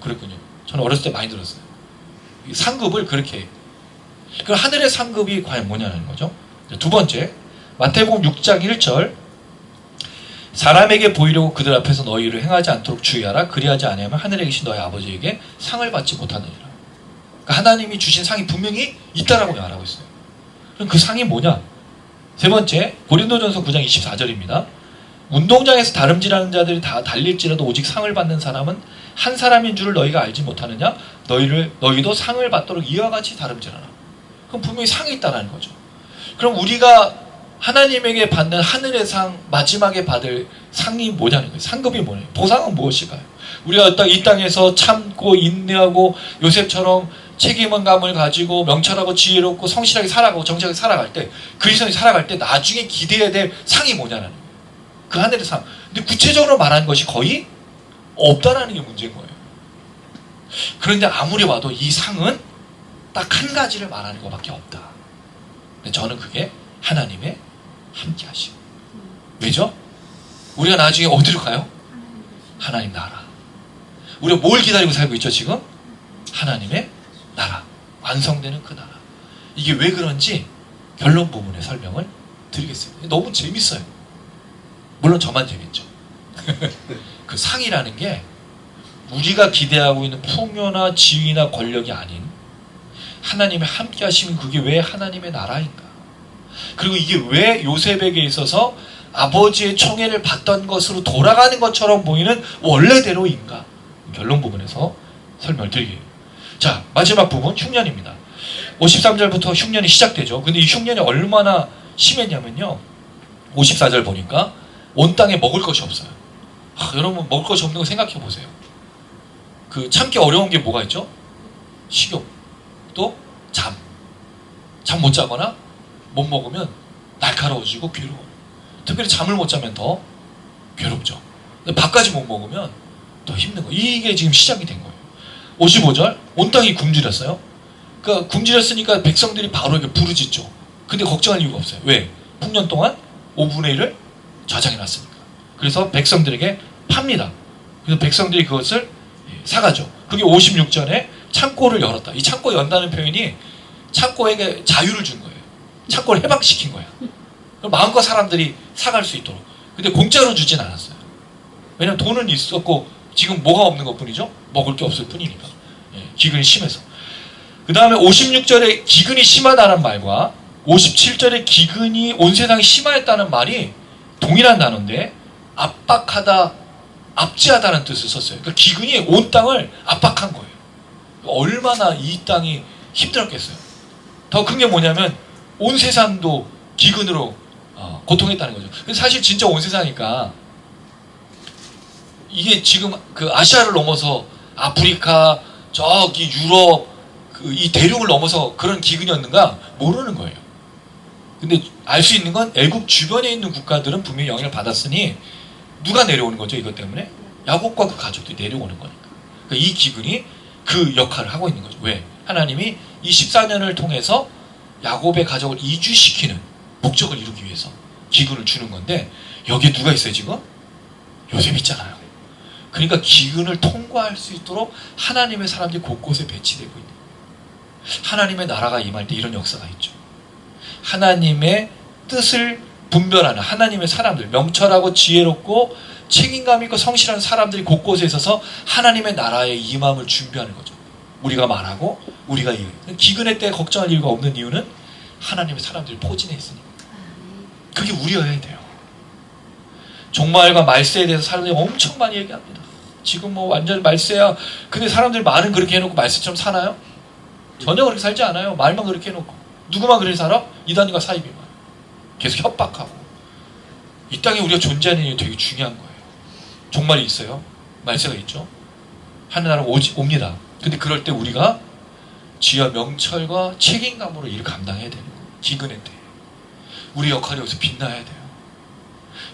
그랬군요. 저는 어렸을 때 많이 들었어요. 상급을 그렇게. 그럼 하늘의 상급이 과연 뭐냐는 거죠. 두 번째, 마태복음 6장 1절, 사람에게 보이려고 그들 앞에서 너희를 행하지 않도록 주의하라. 그리하지 아니하면 하늘에 계신 너희 아버지에게 상을 받지 못하느니라. 그러니까 하나님이 주신 상이 분명히 있다라고 말하고 있어요. 그럼 그 상이 뭐냐? 세 번째, 고린도전서 9장 24절입니다. 운동장에서 다름질하는 자들이 다 달릴지라도 오직 상을 받는 사람은 한 사람인 줄을 너희가 알지 못하느냐? 너희도 상을 받도록 이와 같이 다름질하라. 그럼 분명히 상이 있다는 거죠. 그럼 우리가 하나님에게 받는 하늘의 상, 마지막에 받을 상이 뭐냐는 거예요. 상급이 뭐냐는 거예요. 보상은 무엇일까요? 우리가 이 땅에서 참고 인내하고 요셉처럼 책임감을 가지고 명철하고 지혜롭고 성실하게 살아가고 정직하게 살아갈 때, 그리스도인이 살아갈 때 나중에 기대해야 될 상이 뭐냐는 거예요. 그 하늘의 상. 근데 구체적으로 말하는 것이 거의 없다라는 게 문제인 거예요. 그런데 아무리 봐도 이 상은 딱 한 가지를 말하는 것밖에 없다. 근데 저는 그게 하나님의 함께하심. 왜죠? 우리가 나중에 어디로 가요? 하나님 나라. 우리가 뭘 기다리고 살고 있죠 지금? 하나님의 나라. 완성되는 그 나라. 이게 왜 그런지 결론 부분의 설명을 드리겠습니다. 너무 재밌어요. 물론 저만 재밌죠. 그 상이라는 게 우리가 기대하고 있는 풍요나 지위나 권력이 아닌 하나님의 함께 하시면 그게 왜 하나님의 나라인가? 그리고 이게 왜 요셉에게 있어서 아버지의 총애를 받던 것으로 돌아가는 것처럼 보이는 원래대로인가? 결론 부분에서 설명을 드리게요. 자, 마지막 부분 흉년입니다. 53절부터 흉년이 시작되죠. 근데 이 흉년이 얼마나 심했냐면요. 54절 보니까 온 땅에 먹을 것이 없어요. 여러분 먹을 것이 없는 거 생각해 보세요. 그 참기 어려운 게 뭐가 있죠? 식욕, 또 잠. 잠 못 자거나 못 먹으면 날카로워지고 괴로워요. 특별히 잠을 못 자면 더 괴롭죠. 근데 밥까지 못 먹으면 더 힘든 거예요. 이게 지금 시작이 된 거예요. 55절 온 땅이 굶주렸어요. 그러니까 굶주렸으니까 백성들이 바로 이렇게 부르짖죠. 근데 걱정할 이유가 없어요. 왜? 풍년 동안 5분의 1을 저장해놨으니까. 그래서 백성들에게 팝니다. 그래서 백성들이 그것을 사가죠. 그게 56절에 창고를 열었다. 이 창고 연다는 표현이 창고에게 자유를 준 거예요. 창고를 해방시킨 거야. 마음껏 사람들이 사갈 수 있도록. 근데 공짜로 주진 않았어요. 왜냐면 돈은 있었고 지금 뭐가 없는 것 뿐이죠. 먹을 게 없을 뿐이니까. 기근이 심해서. 그 다음에 56절에 기근이 심하다는 말과 57절에 기근이 온 세상이 심하였다는 말이 동일한 단어인데 압박하다, 압제하다는 뜻을 썼어요. 그러니까 기근이 온 땅을 압박한 거예요. 얼마나 이 땅이 힘들었겠어요. 더 큰 게 뭐냐면 온 세상도 기근으로 고통했다는 거죠. 근데 사실 진짜 온 세상이니까 이게 지금 그 아시아를 넘어서 아프리카, 저기 유럽, 이 대륙을 넘어서 그런 기근이었는가 모르는 거예요. 근데 알 수 있는 건 애국 주변에 있는 국가들은 분명히 영향을 받았으니 누가 내려오는 거죠? 이것 때문에? 야곱과 그 가족들이 내려오는 거니까. 그러니까 이 기근이 그 역할을 하고 있는 거죠. 왜? 하나님이 이 14년을 통해서 야곱의 가족을 이주시키는 목적을 이루기 위해서 기근을 주는 건데 여기에 누가 있어요 지금? 요셉 있잖아요. 그러니까 기근을 통과할 수 있도록 하나님의 사람들이 곳곳에 배치되고 있는 거예요. 하나님의 나라가 임할 때 이런 역사가 있죠. 하나님의 뜻을 분별하는 하나님의 사람들, 명철하고 지혜롭고 책임감 있고 성실한 사람들이 곳곳에 있어서 하나님의 나라에 임함을 준비하는 거죠. 우리가 말하고 우리가 이해해요. 기근의 때 걱정할 이유가 없는 이유는 하나님의 사람들이 포진해 있으니까. 그게 우리여야 돼요. 종말과 말세에 대해서 사람들이 엄청 많이 얘기합니다. 지금 뭐 완전 말세야. 근데 사람들이 말은 그렇게 해놓고 말세처럼 사나요? 전혀 그렇게 살지 않아요. 말만 그렇게 해놓고. 누구만 그렇게 살아? 이단과 사이비만. 계속 협박하고. 이 땅에 우리가 존재하는 게 되게 중요한 거예요. 종말이 있어요. 말세가 있죠. 하늘나라 옵니다. 근데 그럴 때 우리가 지혜와 명철과 책임감으로 일을 감당해야 되는 거예요. 기근의 때. 우리 역할이 여기서 빛나야 돼요.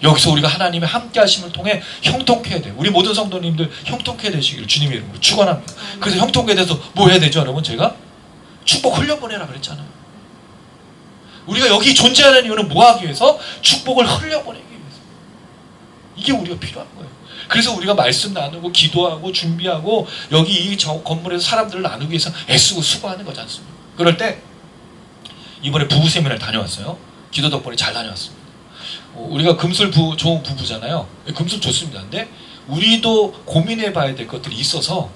여기서 우리가 하나님의 함께 하심을 통해 형통해야 돼요. 우리 모든 성도님들 형통해 되시기를 주님의 이름으로 축원합니다. 그래서 형통해 돼서 뭐 해야 되죠, 여러분? 제가 축복 흘려보내라 그랬잖아요. 우리가 여기 존재하는 이유는 뭐 하기 위해서? 축복을 흘려보내기 위해서. 이게 우리가 필요한 거예요. 그래서 우리가 말씀 나누고 기도하고 준비하고 여기 이 건물에서 사람들을 나누기 위해서 애쓰고 수고하는 거지 않습니까? 그럴 때 이번에 부부 세미나를 다녀왔어요. 기도 덕분에 잘 다녀왔습니다. 우리가 금술 좋은 부부잖아요. 금술 좋습니다. 근데 우리도 고민해 봐야 될 것들이 있어서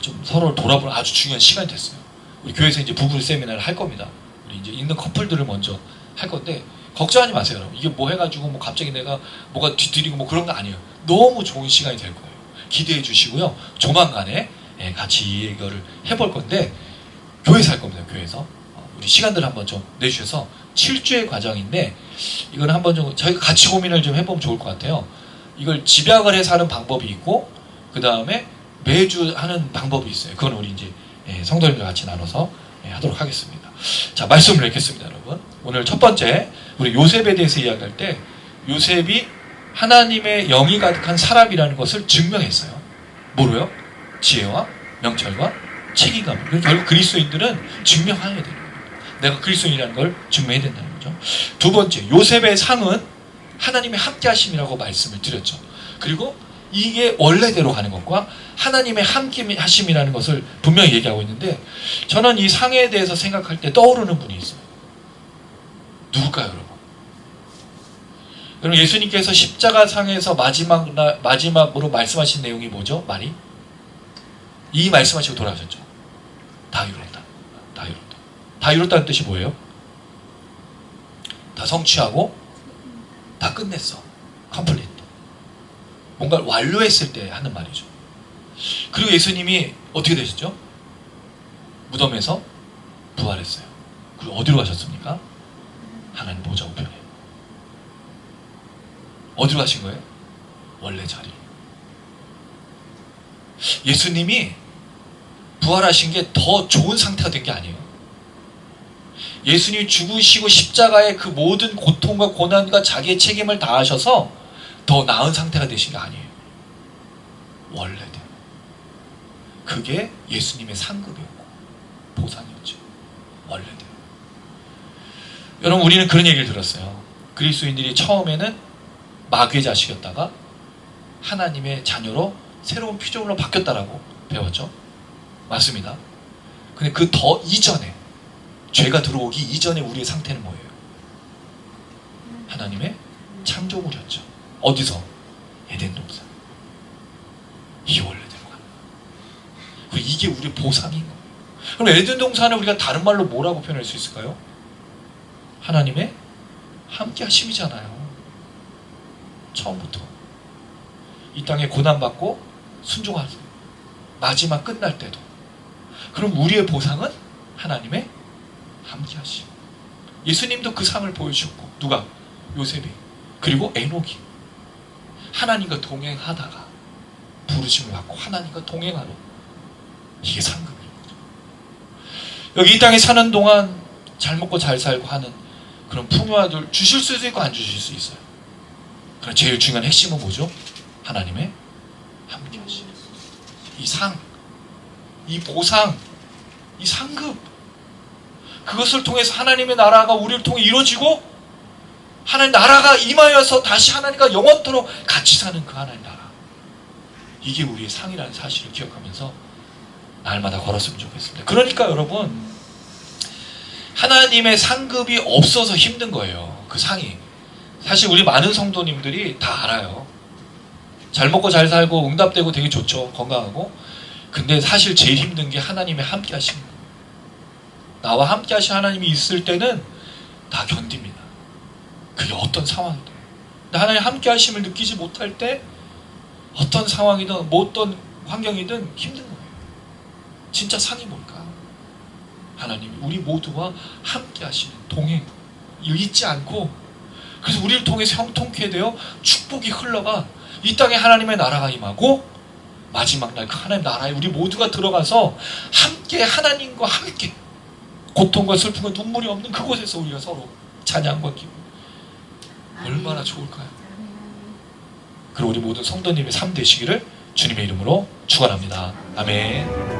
좀 서로를 돌아보는 아주 중요한 시간이 됐어요. 우리 교회에서 이제 부부 세미나를 할 겁니다. 우리 이제 있는 커플들을 먼저 할 건데 걱정하지 마세요, 여러분. 이게 뭐 해가지고 뭐 갑자기 내가 뭐가 뒤틀리고 뭐 그런 거 아니에요. 너무 좋은 시간이 될 거예요. 기대해 주시고요. 조만간에 같이 이거를 해볼 건데 교회에서 할 겁니다. 교회에서 우리 시간들 한번 좀 내주셔서 7주의 과정인데 이건 한번 좀 저희가 같이 고민을 좀 해보면 좋을 것 같아요. 이걸 집약을 해서 하는 방법이 있고 그 다음에 매주 하는 방법이 있어요. 그건 우리 이제 성도님들 같이 나눠서 하도록 하겠습니다. 자, 말씀을 읽겠습니다, 여러분. 오늘 첫 번째 우리 요셉에 대해서 이야기할 때 요셉이 하나님의 영이 가득한 사람이라는 것을 증명했어요. 뭐로요? 지혜와 명철과 책임감을. 결국 그리스도인들은 증명해야 되는 거예요. 내가 그리스도인이라는 걸 증명해야 된다는 거죠. 두 번째, 요셉의 상은 하나님의 함께하심이라고 말씀을 드렸죠. 그리고 이게 원래대로 가는 것과 하나님의 함께하심이라는 것을 분명히 얘기하고 있는데, 저는 이 상에 대해서 생각할 때 떠오르는 분이 있어요. 누굴까요, 여러분? 여러분, 예수님께서 십자가상에서 마지막으로 말씀하신 내용이 뭐죠? 말이? 이 말씀하시고 돌아가셨죠. 다 이뤘다. 다 이뤘다. 다 이뤘다는 뜻이 뭐예요? 다 성취하고 다 끝냈어. 컴플리트. 뭔가를 완료했을 때 하는 말이죠. 그리고 예수님이 어떻게 되셨죠? 무덤에서 부활했어요. 그리고 어디로 가셨습니까? 하나님 보좌 우편에. 어디로 가신 거예요? 원래 자리. 예수님이 부활하신 게 더 좋은 상태가 된 게 아니에요. 예수님이 죽으시고 십자가의 그 모든 고통과 고난과 자기의 책임을 다하셔서 더 나은 상태가 되신 게 아니에요. 원래대로. 그게 예수님의 상급이었고 보상이었죠. 원래대로. 여러분, 우리는 그런 얘기를 들었어요. 그리스도인들이 처음에는 마귀의 자식이었다가 하나님의 자녀로 새로운 피조물로 바뀌었다라고 배웠죠. 맞습니다. 근데 그 더 이전에, 죄가 들어오기 이전에 우리의 상태는 뭐예요? 하나님의 창조물이었죠. 어디서? 에덴 동산. 이 원래대로 가는 거예요. 그리고 이게 우리의 보상인 거예요. 그럼 에덴 동산을 우리가 다른 말로 뭐라고 표현할 수 있을까요? 하나님의 함께 하심이잖아요. 처음부터 이 땅에 고난받고 순종하세요. 마지막 끝날 때도. 그럼 우리의 보상은 하나님의 함께 하심. 예수님도 그 상을 보여주셨고, 누가? 요셉이. 그리고 에녹이 하나님과 동행하다가 부르심을 받고 하나님과 동행하러. 이게 상급인 거죠. 여기 이 땅에 사는 동안 잘 먹고 잘 살고 하는 그런 풍요화들 주실 수도 있고 안 주실 수 있어요. 그럼 제일 중요한 핵심은 뭐죠? 하나님의 함께 하심. 이 상, 이 보상, 이 상급, 그것을 통해서 하나님의 나라가 우리를 통해 이루어지고 하나님 나라가 임하여서 다시 하나님과 영원토록 같이 사는 그 하나님 나라. 이게 우리의 상이라는 사실을 기억하면서 날마다 걸었으면 좋겠습니다. 그러니까 여러분, 하나님의 상급이 없어서 힘든 거예요. 그 상이. 사실 우리 많은 성도님들이 다 알아요. 잘 먹고 잘 살고 응답되고 되게 좋죠. 건강하고. 근데 사실 제일 힘든 게 하나님의 함께 하심. 나와 함께 하신 하나님이 있을 때는 다 견딥니다. 그게 어떤 상황이든. 근데 하나님 함께 하심을 느끼지 못할 때 어떤 상황이든 뭐 어떤 환경이든 힘든 거예요. 진짜 상이 뭘까? 하나님이 우리 모두와 함께 하시는 동행, 잊지 않고, 그래서 우리를 통해서 형통케 되어 축복이 흘러가 이 땅에 하나님의 나라가 임하고 마지막 날 그 하나님 나라에 우리 모두가 들어가서 함께 하나님과 함께 고통과 슬픔과 눈물이 없는 그곳에서 우리가 서로 찬양과 기쁨. 얼마나 좋을까요? 그리고 우리 모든 성도님의 삶 되시기를 주님의 이름으로 축원합니다. 아멘.